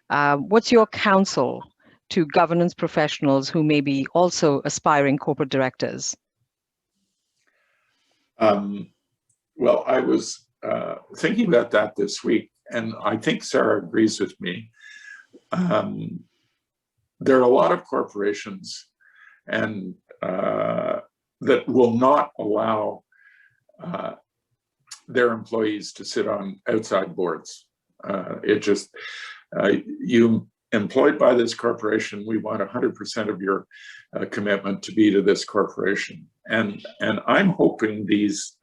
What's your counsel to governance professionals who may be also aspiring corporate directors? Well, I was thinking about that this week, and I think Sarah agrees with me. There are a lot of corporations and that will not allow their employees to sit on outside boards. You employed by this corporation, we want 100% of your commitment to be to this corporation. And I'm hoping these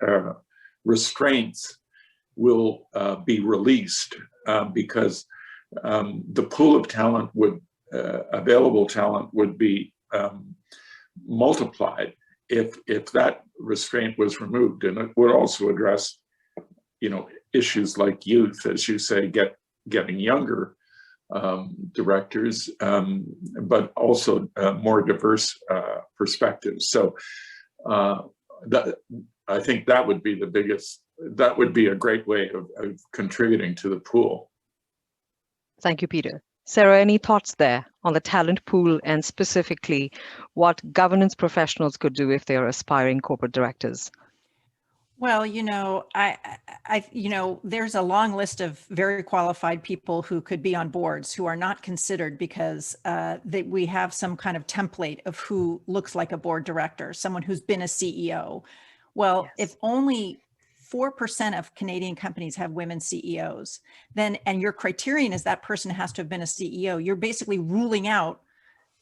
restraints will be released because the pool of talent would, available talent would be multiplied if that restraint was removed. And it would also address, issues like youth, as you say, getting younger directors, but also more diverse perspectives. So I think that would be the biggest, that would be a great way of contributing to the pool. Thank you, Peter. Sarah, any thoughts there on the talent pool and specifically what governance professionals could do if they are aspiring corporate directors? Well, there's a long list of very qualified people who could be on boards who are not considered because we have some kind of template of who looks like a board director, someone who's been a CEO. Well, yes. If only 4% of Canadian companies have women CEOs, then, and your criterion is that person has to have been a CEO, you're basically ruling out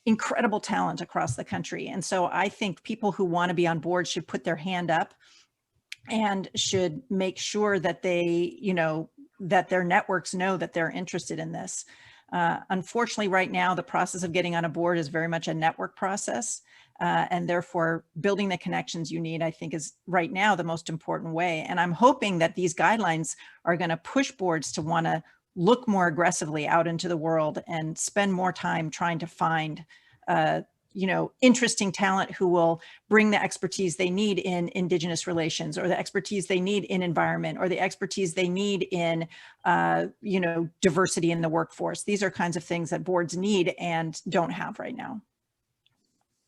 incredible talent across the country. And so I think people who want to be on board should put their hand up and should make sure that they, that their networks know that they're interested in this. Unfortunately, right now, the process of getting on a board is very much a network process. And therefore, building the connections you need, I think, is right now the most important way. And I'm hoping that these guidelines are going to push boards to want to look more aggressively out into the world and spend more time trying to find interesting talent who will bring the expertise they need in Indigenous relations, or the expertise they need in environment, or the expertise they need in, diversity in the workforce. These are kinds of things that boards need and don't have right now.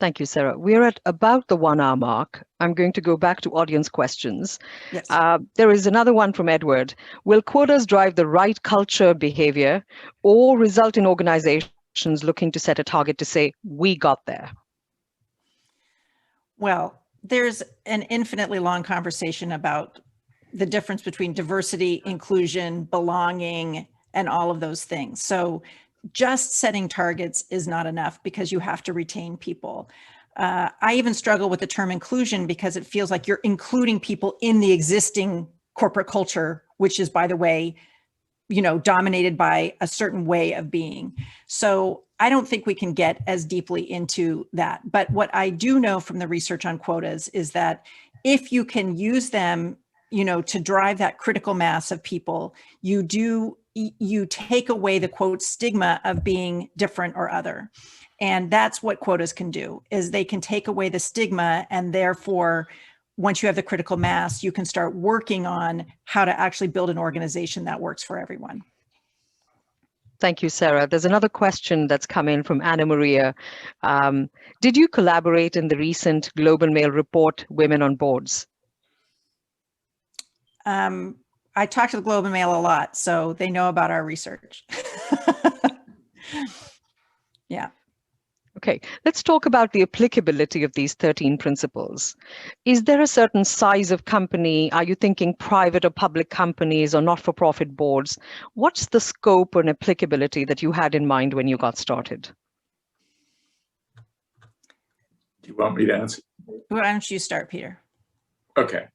Thank you, Sarah. We're at about the 1 hour mark. I'm going to go back to audience questions. Yes. There is another one from Edward. Will quotas drive the right culture behavior or result in organizations looking to set a target to say, we got there? Well, there's an infinitely long conversation about the difference between diversity, inclusion, belonging, and all of those things. So just setting targets is not enough because you have to retain people. I even struggle with the term inclusion because it feels like you're including people in the existing corporate culture, which is, by the way, dominated by a certain way of being. So I don't think we can get as deeply into that. But what I do know from the research on quotas is that if you can use them, to drive that critical mass of people, you take away the quote stigma of being different or other. And that's what quotas can do, is they can take away the stigma, and therefore, once you have the critical mass, you can start working on how to actually build an organization that works for everyone. Thank you, Sarah. There's another question that's come in from Anna Maria. Did you collaborate in the recent Global Mail report, Women on Boards? I talk to the Globe and Mail a lot, so they know about our research. Yeah. Okay, let's talk about the applicability of these 13 principles. Is there a certain size of company? Are you thinking private or public companies or not-for-profit boards? What's the scope and applicability that you had in mind when you got started? Do you want me to answer? Why don't you start, Peter? Okay.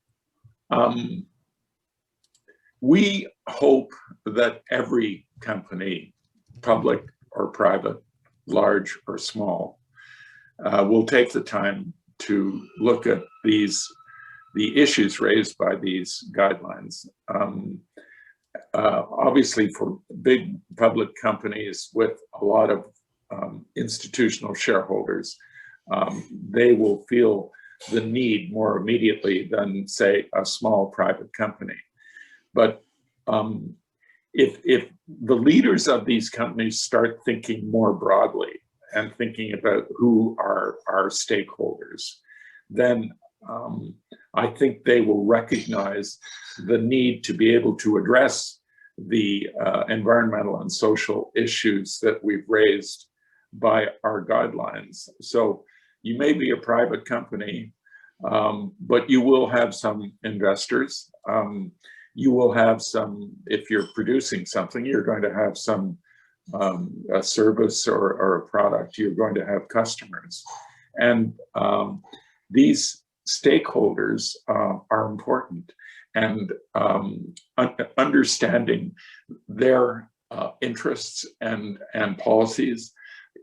We hope that every company, public or private, large or small, will take the time to look at the issues raised by these guidelines. Obviously, for big public companies with a lot of institutional shareholders, they will feel the need more immediately than, say, a small private company. But if the leaders of these companies start thinking more broadly and thinking about who are our stakeholders, then I think they will recognize the need to be able to address the environmental and social issues that we've raised by our guidelines. So you may be a private company, but you will have some investors. You will have some, if you're producing something, you're going to have some a service or a product, you're going to have customers. And these stakeholders are important, and understanding their interests and policies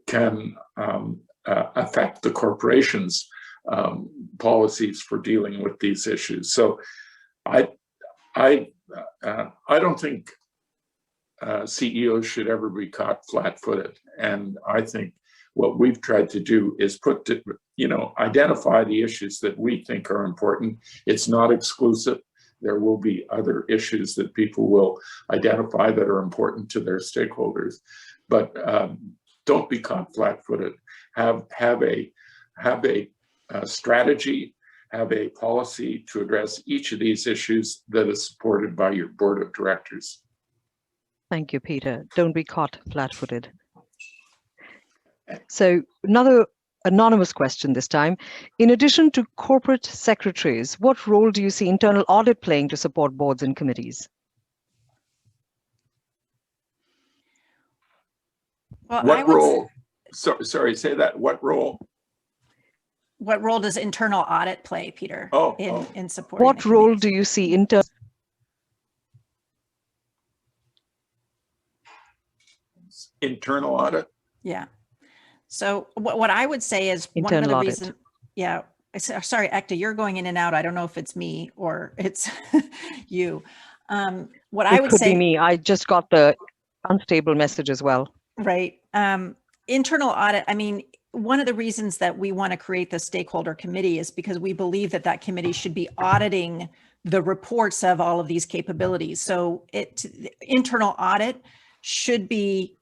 can affect the corporation's policies for dealing with these issues. So I don't think CEOs should ever be caught flat-footed, and I think what we've tried to do is identify the issues that we think are important. It's not exclusive. There will be other issues that people will identify that are important to their stakeholders, but don't be caught flat-footed. Have a strategy, have a policy to address each of these issues that is supported by your board of directors. Thank you, Peter. Don't be caught flat-footed. So another anonymous question this time. In addition to corporate secretaries, what role do you see internal audit playing to support boards and committees? Well, what role? Sorry, say that. What role? What role does internal audit play, Peter, in supporting? What role do you see internal audit? Yeah. So what I would say is internal one of the audit. reasons. Yeah. Sorry, Ekta, you're going in and out. I don't know if it's me or it's you. What I would say. It could be me. I just got the unstable message as well. Right. Internal audit. I mean, one of the reasons that we want to create the stakeholder committee is because we believe that that committee should be auditing the reports of all of these capabilities. So internal audit should be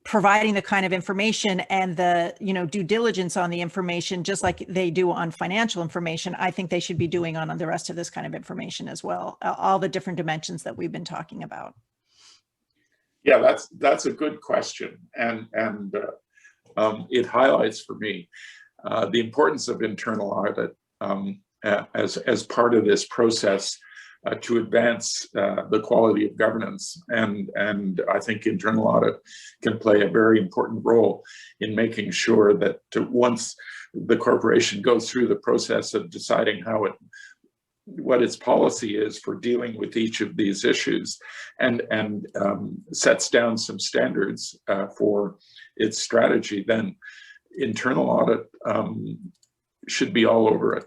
providing the kind of information and the due diligence on the information, just like they do on financial information. I think they should be doing on the rest of this kind of information as well, all the different dimensions that we've been talking about. Yeah, that's a good question, and it highlights for me the importance of internal audit as part of this process to advance the quality of governance, and I think internal audit can play a very important role in making sure that once the corporation goes through the process of deciding what its policy is for dealing with each of these issues, and sets down some standards for its strategy, then internal audit should be all over it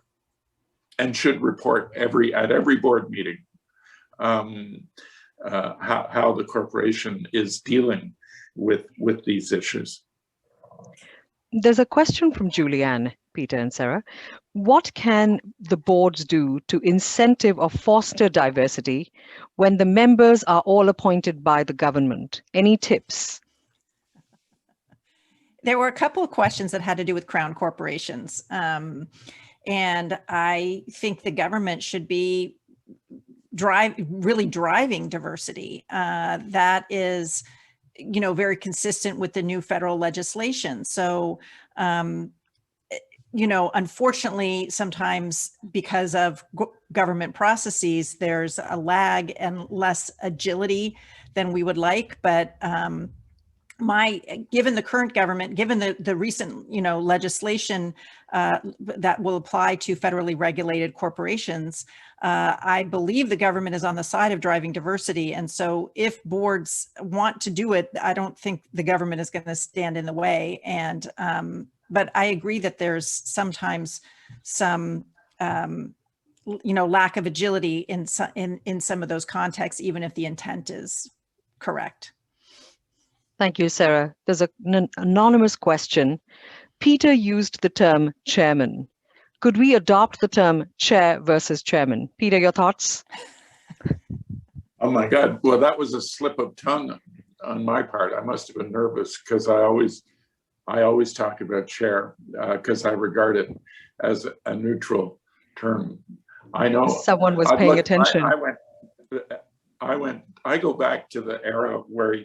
and should report at every board meeting how the corporation is dealing with these issues. There's a question from Julianne, Peter and Sarah. What can the boards do to incentive or foster diversity when the members are all appointed by the government? Any tips? There were a couple of questions that had to do with crown corporations. And I think the government should be really driving diversity. That is very consistent with the new federal legislation. So, unfortunately, sometimes because of government processes, there's a lag and less agility than we would like. But given the current government, given the recent, legislation that will apply to federally regulated corporations, I believe the government is on the side of driving diversity. And so if boards want to do it, I don't think the government is going to stand in the way. And but I agree that there's sometimes some lack of agility in some of those contexts, even if the intent is correct. Thank you, Sarah. There's an anonymous question. Peter used the term chairman. Could we adopt the term chair versus chairman? Peter, your thoughts? Oh my God. Well, that was a slip of tongue on my part. I must have been nervous because I always talk about chair because I regard it as a neutral term. I know someone was paying attention. I go back to the era where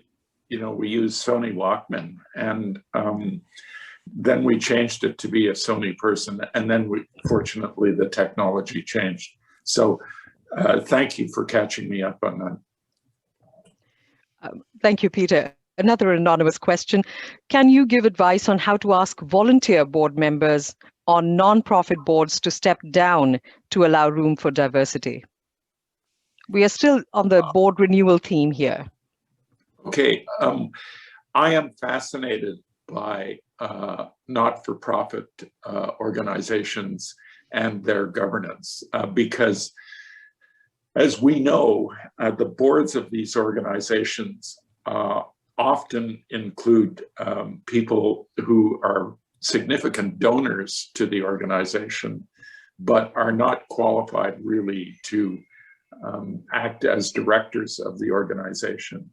we used Sony Walkman, and then we changed it to be a Sony person, and then fortunately the technology changed. So thank you for catching me up on that. Thank you, Peter. Another anonymous question. Can you give advice on how to ask volunteer board members on non-profit boards to step down to allow room for diversity? We are still on the board renewal theme here. Okay, I am fascinated by not-for-profit organizations and their governance because, as we know, the boards of these organizations often include people who are significant donors to the organization, but are not qualified really to act as directors of the organization.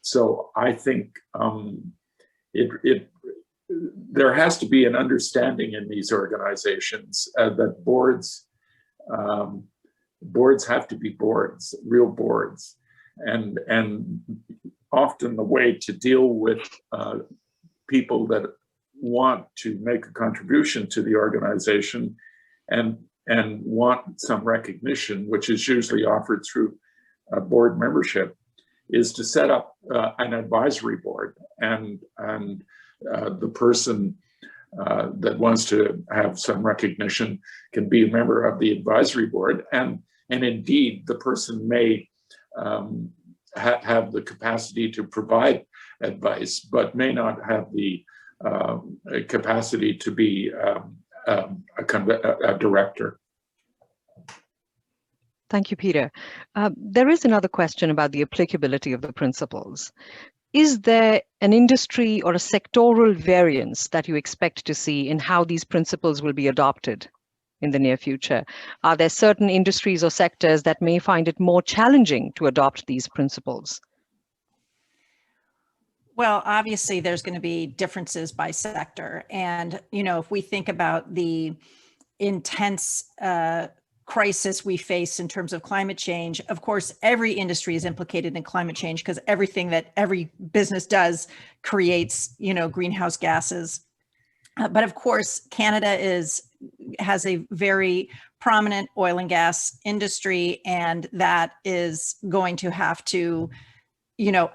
So I think there has to be an understanding in these organizations that boards have to be boards, real boards, and often the way to deal with people that want to make a contribution to the organization and want some recognition, which is usually offered through board membership, is to set up an advisory board, and the person that wants to have some recognition can be a member of the advisory board, and indeed the person may have the capacity to provide advice, but may not have the capacity to be a director. Thank you, Peter. There is another question about the applicability of the principles. Is there an industry or a sectoral variance that you expect to see in how these principles will be adopted in the near future? Are there certain industries or sectors that may find it more challenging to adopt these principles? Well, obviously, there's going to be differences by sector. And, if we think about the intense crisis we face in terms of climate change, of course, every industry is implicated in climate change because everything that every business does creates, greenhouse gases. But of course, Canada has a very prominent oil and gas industry, and that is going to have to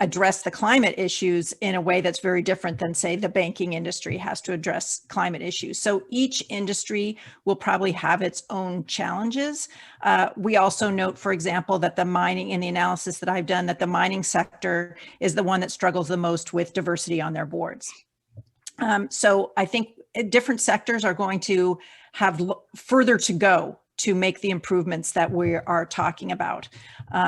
address the climate issues in a way that's very different than, say, the banking industry has to address climate issues. So each industry will probably have its own challenges. We also note, for example, that the mining, in the analysis that I've done, that the mining sector is the one that struggles the most with diversity on their boards. So I think different sectors are going to have further to go to make the improvements that we are talking about.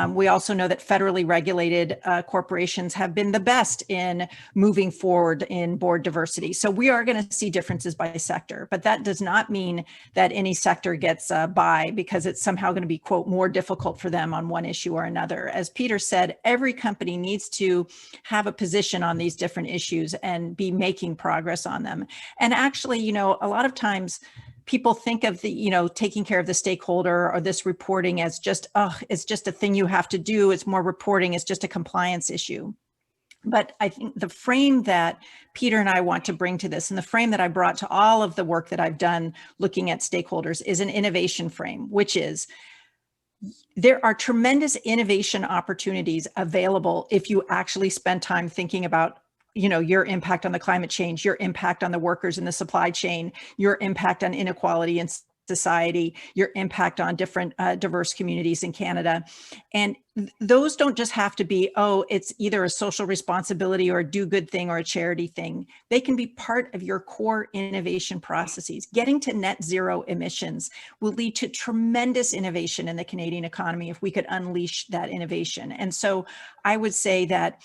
We also know that federally regulated corporations have been the best in moving forward in board diversity. So we are going to see differences by sector, but that does not mean that any sector gets by because it's somehow going to be, quote, more difficult for them on one issue or another. As Peter said, every company needs to have a position on these different issues and be making progress on them. And actually, a lot of times, people think of the, taking care of the stakeholder or this reporting as just, it's just a thing you have to do. It's more reporting. It's just a compliance issue. But I think the frame that Peter and I want to bring to this, and the frame that I brought to all of the work that I've done looking at stakeholders, is an innovation frame, which is there are tremendous innovation opportunities available if you actually spend time thinking about, you know, your impact on the climate change, your impact on the workers in the supply chain, your impact on inequality in society, your impact on different diverse communities in Canada. And those don't just have to be, oh, it's either a social responsibility or a do good thing or a charity thing. They can be part of your core innovation processes. Getting to net zero emissions will lead to tremendous innovation in the Canadian economy if we could unleash that innovation. And so I would say that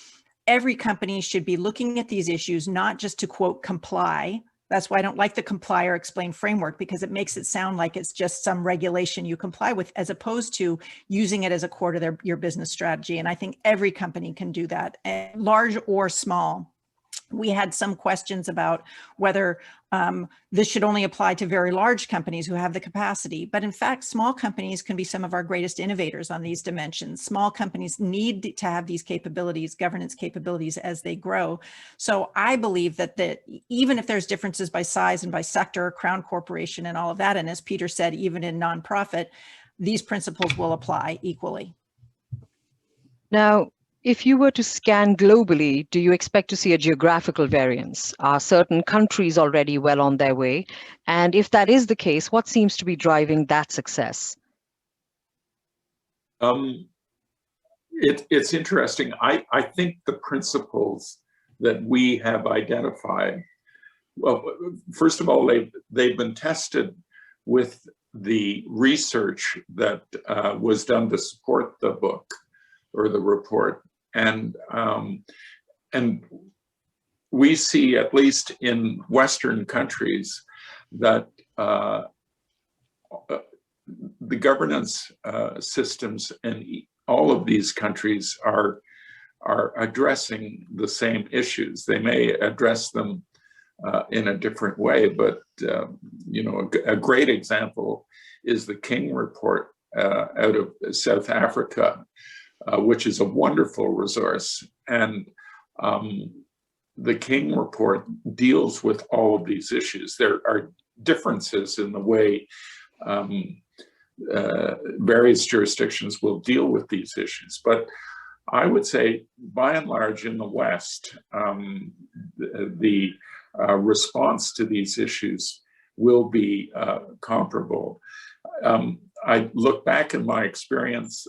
every company should be looking at these issues, not just to quote, comply. That's why I don't like the comply or explain framework, because it makes it sound like it's just some regulation you comply with, as opposed to using it as a core to your business strategy. And I think every company can do that, large or small. We had some questions about whether this should only apply to very large companies who have the capacity. But in fact, small companies can be some of our greatest innovators on these dimensions. Small companies need to have these capabilities, governance capabilities, as they grow. So I believe that even if there's differences by size and by sector, Crown Corporation and all of that, and as Peter said, even in nonprofit, these principles will apply equally. Now, if you were to scan globally, do you expect to see a geographical variance? Are certain countries already well on their way? And if that is the case, what seems to be driving that success? It's interesting. I think the principles that we have identified, well, first of all, they've been tested with the research that was done to support the book or the report. And we see, at least in Western countries, that the governance systems in all of these countries are addressing the same issues. They may address them in a different way, but you know, a great example is the King Report out of South Africa, which is a wonderful resource. And the King Report deals with all of these issues. There are differences in the way various jurisdictions will deal with these issues. But I would say, by and large, in the West, the response to these issues will be comparable. I look back in my experience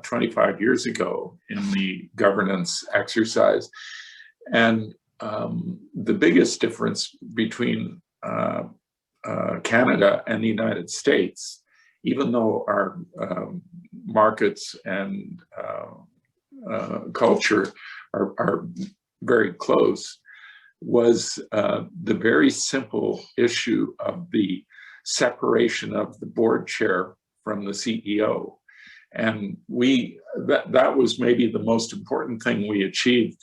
25 years ago in the governance exercise, and the biggest difference between Canada and the United States, even though our markets and culture are very close, was the very simple issue of the separation of the board chair from the CEO. And that was maybe the most important thing we achieved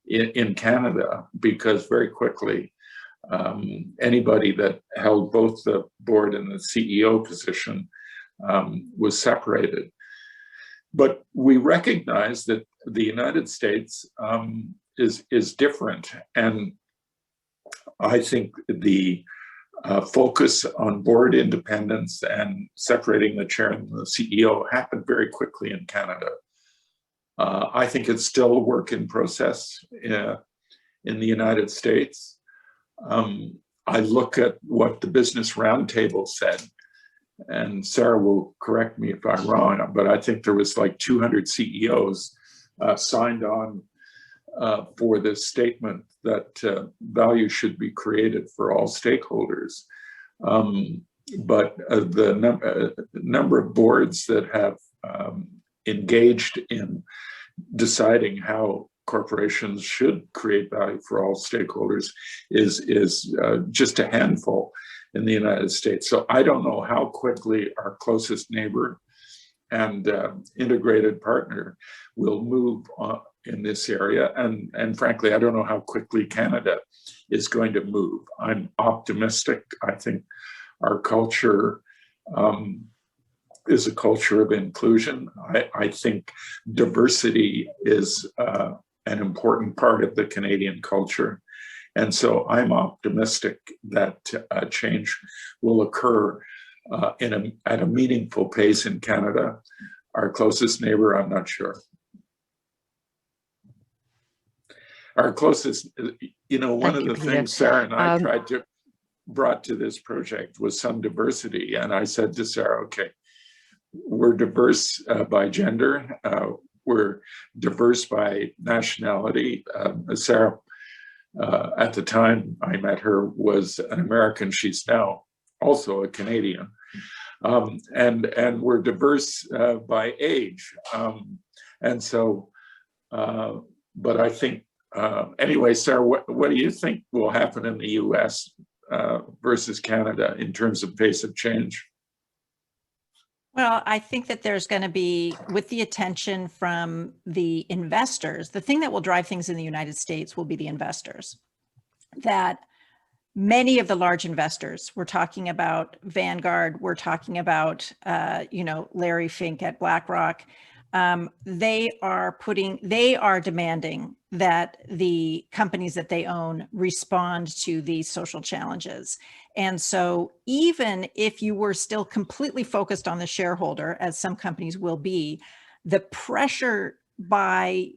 in Canada, because very quickly, anybody that held both the board and the CEO position was separated. But we recognize that the United States is different. And I think the focus on board independence and separating the chair and the CEO happened very quickly in Canada. I think it's still a work in process in the United States. I look at what the Business Roundtable said, and Sarah will correct me if I'm wrong, but I think there was like 200 CEOs signed on for this statement that value should be created for all stakeholders. But the number of boards that have engaged in deciding how corporations should create value for all stakeholders is just a handful in the United States. So I don't know how quickly our closest neighbor and integrated partner will move on in this area. And frankly, I don't know how quickly Canada is going to move. I'm optimistic. I think our culture is a culture of inclusion. I think diversity is an important part of the Canadian culture. And so I'm optimistic that change will occur at a meaningful pace in Canada. Our closest neighbor, I'm not sure. Our closest, one of the things Sarah and I tried to brought to this project was some diversity. And I said to Sarah, okay, we're diverse by gender, we're diverse by nationality. Sarah, at the time I met her, was an American. She's now also a Canadian. And we're diverse by age. And so, but I think, anyway, Sarah, what do you think will happen in the US versus Canada in terms of pace of change? Well, I think that there's going to be, with the attention from the investors, the thing that will drive things in the United States will be the investors. That many of the large investors, we're talking about Vanguard, we're talking about, Larry Fink at BlackRock, they are demanding that the companies that they own respond to these social challenges. And so even if you were still completely focused on the shareholder, as some companies will be, the pressure by,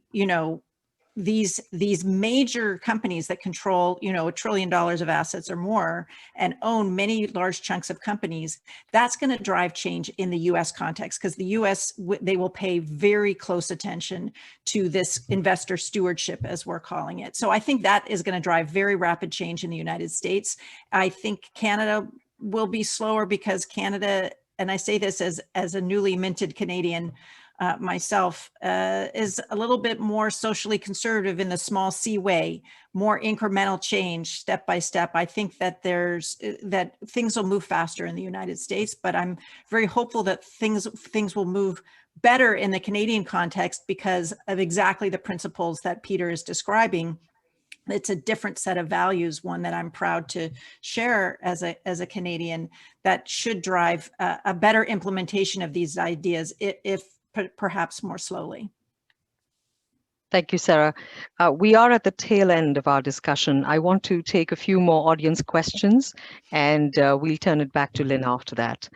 these major companies that control, $1 trillion of assets or more and own many large chunks of companies, that's going to drive change in the US context, because the US, they will pay very close attention to this investor stewardship, as we're calling it. So I think that is going to drive very rapid change in the United States. I think Canada will be slower because Canada, and I say this as a newly minted Canadian, myself, is a little bit more socially conservative in the small C way, more incremental change, step by step. I think that that things will move faster in the United States, but I'm very hopeful that things will move better in the Canadian context because of exactly the principles that Peter is describing. It's a different set of values, one that I'm proud to share as a Canadian, that should drive a better implementation of these ideas, if perhaps more slowly. Thank you, Sarah. We are at the tail end of our discussion. I want to take a few more audience questions, and we'll turn it back to Lynn after that.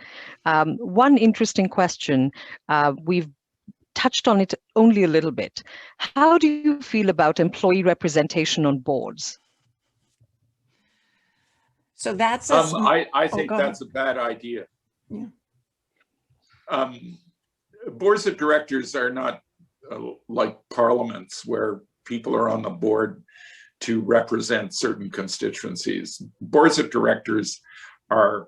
One interesting question, we've touched on it only a little bit. How do you feel about employee representation on boards? So that's I think that's a bad idea. Yeah. Boards of directors are not like parliaments where people are on the board to represent certain constituencies. Boards of directors are,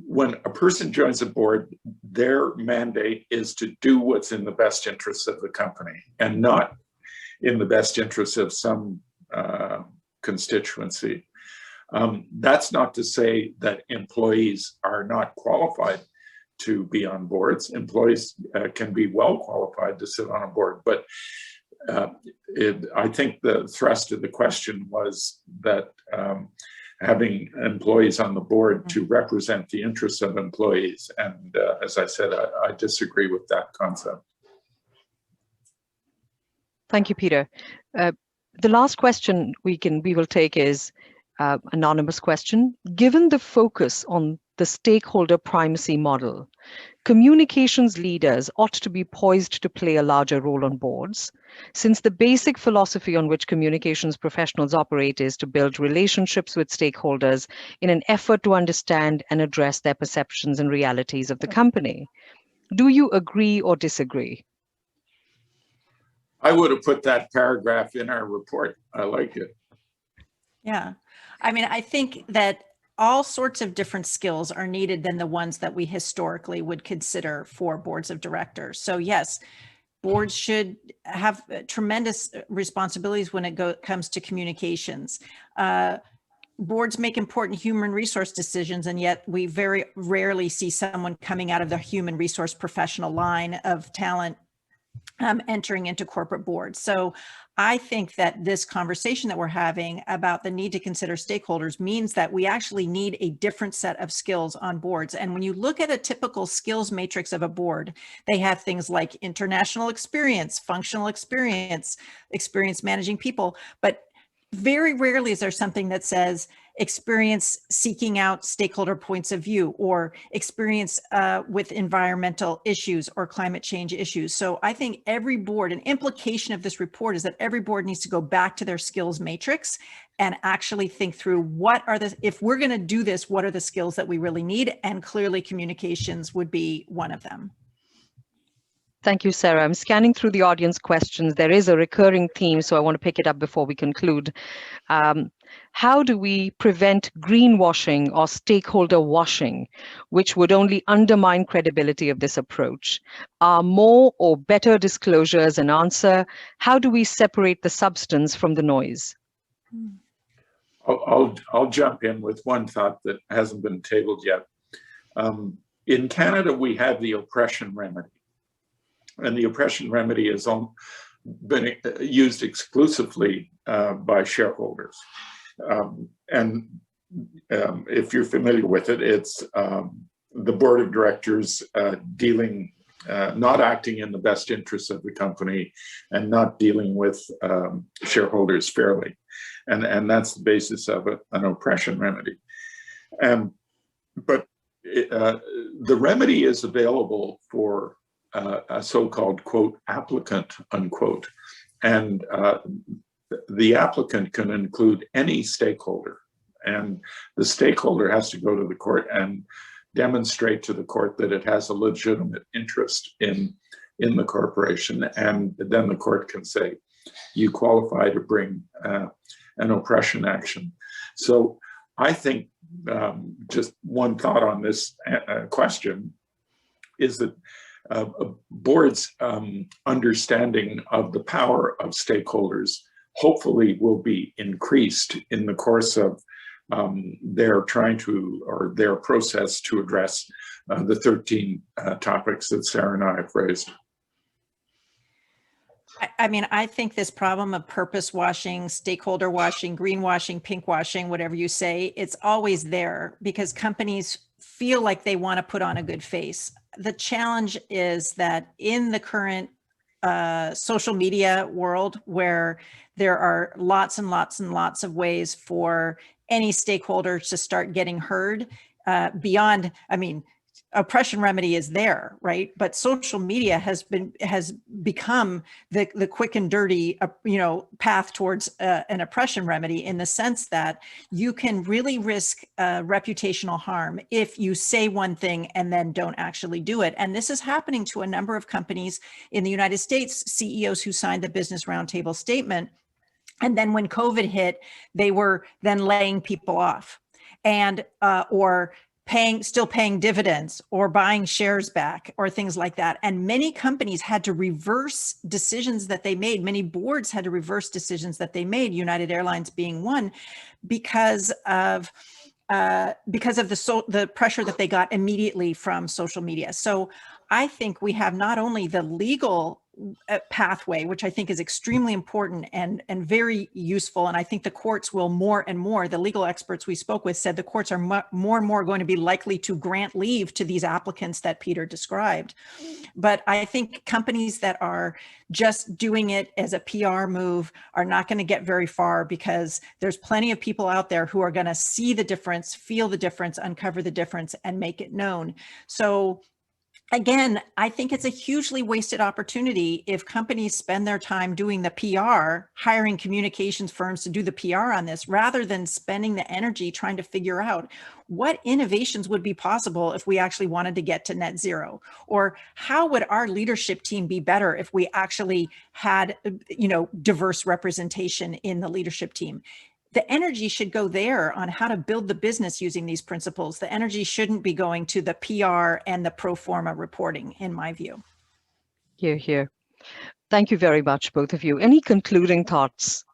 when a person joins a board, their mandate is to do what's in the best interests of the company and not in the best interests of some constituency. That's not to say that employees are not qualified to be on boards. Employees can be well qualified to sit on a board, but I think the thrust of the question was that having employees on the board to represent the interests of employees. And as I said, I disagree with that concept. Thank you, Peter. The last question we will take is anonymous question. Given the focus on the stakeholder primacy model, communications leaders ought to be poised to play a larger role on boards, since the basic philosophy on which communications professionals operate is to build relationships with stakeholders in an effort to understand and address their perceptions and realities of the company. Do you agree or disagree? I would have put that paragraph in our report. I like it. Yeah. I mean, I think that all sorts of different skills are needed than the ones that we historically would consider for boards of directors. So yes, boards should have tremendous responsibilities when it comes to communications. Boards make important human resource decisions, and yet we very rarely see someone coming out of the human resource professional line of talent entering into corporate boards. So I think that this conversation that we're having about the need to consider stakeholders means that we actually need a different set of skills on boards. And when you look at a typical skills matrix of a board, they have things like international experience, functional experience, experience managing people, but very rarely is there something that says experience seeking out stakeholder points of view, or experience with environmental issues or climate change issues. So I think every board, an implication of this report is that every board needs to go back to their skills matrix and actually think through if we're going to do this, what are the skills that we really need? And clearly communications would be one of them. Thank you, Sarah. I'm scanning through the audience questions. There is a recurring theme, so I want to pick it up before we conclude. How do we prevent greenwashing or stakeholder washing, which would only undermine credibility of this approach? Are more or better disclosures an answer? How do we separate the substance from the noise? I'll jump in with one thought that hasn't been tabled yet. In Canada, we have the oppression remedy. And the oppression remedy has been used exclusively by shareholders. If you're familiar with it, it's the board of directors not acting in the best interests of the company and not dealing with shareholders fairly. And that's the basis of an oppression remedy. But the remedy is available for a so-called, quote, applicant, unquote. And the applicant can include any stakeholder. And the stakeholder has to go to the court and demonstrate to the court that it has a legitimate interest in the corporation. And then the court can say, you qualify to bring an oppression action. So I think just one thought on this question is that boards' understanding of the power of stakeholders hopefully will be increased in the course of their process to address the 13 topics that Sarah and I have raised. I mean, I think this problem of purpose washing, stakeholder washing, greenwashing, pink washing, whatever you say, it's always there because companies feel like they want to put on a good face. The challenge is that in the current social media world, where there are lots and lots and lots of ways for any stakeholder to start getting heard beyond, I mean, oppression remedy is there, right? But social media has become the quick and dirty, path towards an oppression remedy, in the sense that you can really risk reputational harm if you say one thing and then don't actually do it. And this is happening to a number of companies in the United States, CEOs who signed the Business Roundtable statement. And then when COVID hit, they were then laying people off and, or still paying dividends or buying shares back or things like that. And many companies had to reverse decisions that they made. Many boards had to reverse decisions that they made, United Airlines being one, because of the pressure that they got immediately from social media. So I think we have not only the legal pathway, which I think is extremely important and very useful. And I think the courts will more and more, the legal experts we spoke with said the courts are more and more going to be likely to grant leave to these applicants that Peter described. But I think companies that are just doing it as a PR move are not going to get very far, because there's plenty of people out there who are going to see the difference, feel the difference, uncover the difference, and make it known. So again, I think it's a hugely wasted opportunity if companies spend their time doing the PR, hiring communications firms to do the PR on this, rather than spending the energy trying to figure out what innovations would be possible if we actually wanted to get to net zero, or how would our leadership team be better if we actually had, diverse representation in the leadership team. The energy should go there on how to build the business using these principles. The energy shouldn't be going to the PR and the pro forma reporting, in my view. Hear, hear. Thank you very much, both of you. Any concluding thoughts?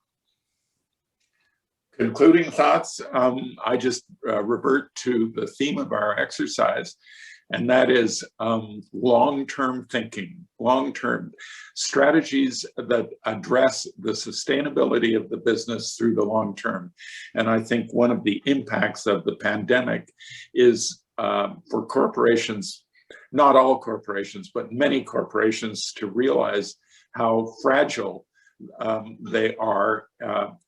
Concluding thoughts, I just revert to the theme of our exercise, and that is long-term thinking, long-term strategies that address the sustainability of the business through the long term. And I think one of the impacts of the pandemic is for corporations, not all corporations, but many corporations, to realize how fragile they are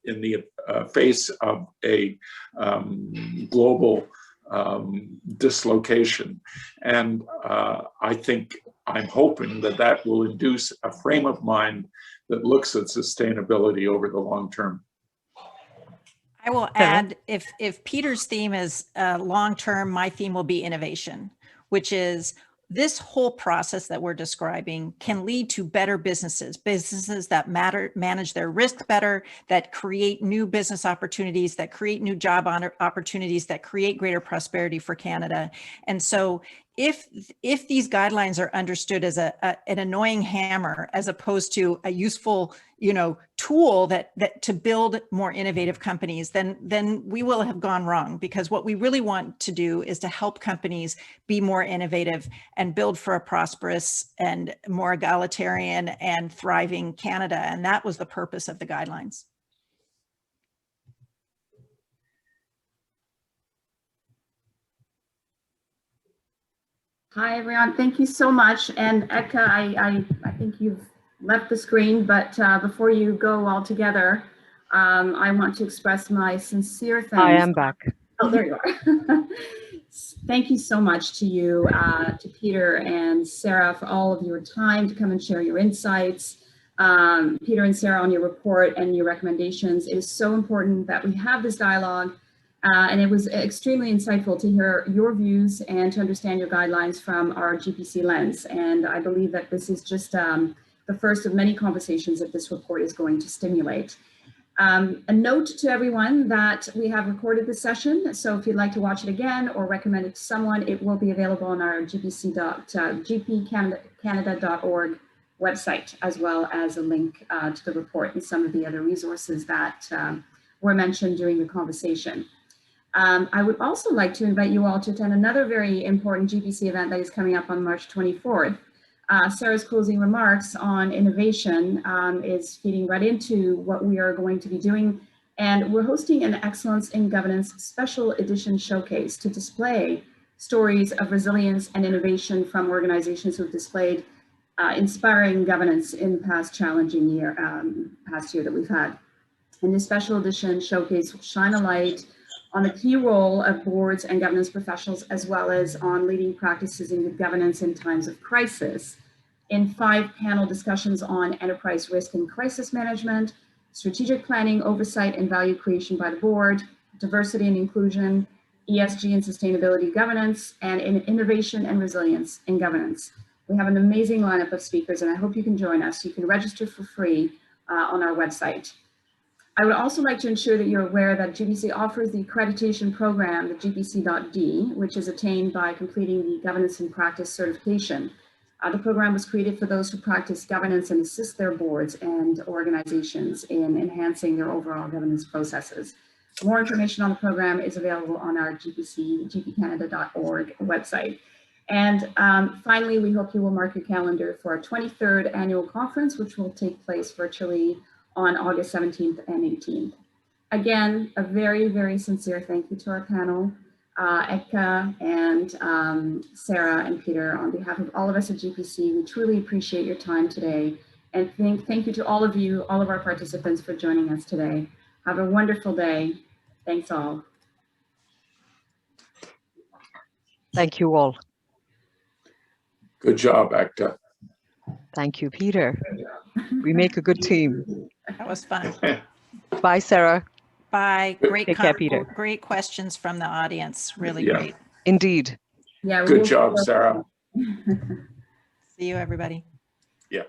in the face of a global dislocation. And I'm hoping that that will induce a frame of mind that looks at sustainability over the long term. I will add, if Peter's theme is long-term, my theme will be innovation, which is this whole process that we're describing can lead to better businesses that manage their risk better, that create new business opportunities, that create new job opportunities, that create greater prosperity for Canada. And so if these guidelines are understood as an annoying hammer, as opposed to a useful, tool that to build more innovative companies, then we will have gone wrong, because what we really want to do is to help companies be more innovative and build for a prosperous and more egalitarian and thriving Canada. And that was the purpose of the guidelines. Hi, everyone. Thank you so much. And Ekta, I think you've left the screen, but before you go altogether, I want to express my sincere thanks. I am back. Oh, there you are. Thank you so much to you, to Peter and Sarah, for all of your time to come and share your insights. Peter and Sarah, on your report and your recommendations. It is so important that we have this dialogue. And it was extremely insightful to hear your views and to understand your guidelines from our GPC lens. And I believe that this is just the first of many conversations that this report is going to stimulate. A note to everyone that we have recorded this session. So if you'd like to watch it again or recommend it to someone, it will be available on our gpcanada.org website, as well as a link to the report and some of the other resources that were mentioned during the conversation. I would also like to invite you all to attend another very important GPC event that is coming up on March 24th. Sarah's closing remarks on innovation is feeding right into what we are going to be doing. And we're hosting an Excellence in Governance Special Edition Showcase to display stories of resilience and innovation from organizations who've displayed inspiring governance in the past challenging year, that we've had. And this special edition showcase will shine a light on the key role of boards and governance professionals, as well as on leading practices in good governance in times of crisis, in 5 panel discussions on enterprise risk and crisis management, strategic planning, oversight and value creation by the board, diversity and inclusion, ESG and sustainability governance, and in innovation and resilience in governance. We have an amazing lineup of speakers, and I hope you can join us. You can register for free on our website. I would also like to ensure that you're aware that GPC offers the accreditation program, the GPC.D, which is attained by completing the Governance and Practice certification. The program was created for those who practice governance and assist their boards and organizations in enhancing their overall governance processes. More information on the program is available on our gpcanada.org website. And finally, we hope you will mark your calendar for our 23rd annual conference, which will take place virtually on August 17th and 18th. Again, a very, very sincere thank you to our panel, Ekta and Sarah and Peter. On behalf of all of us at GPC, we truly appreciate your time today. And thank you to all of you, all of our participants, for joining us today. Have a wonderful day. Thanks all. Thank you all. Good job, Ekta. Thank you, Peter. We make a good team. That was fun. Bye, Sarah. Bye. Take care, Peter. Great questions from the audience. Really Yeah. great. Indeed. Yeah. Good job, Sarah. See you, everybody. Yeah.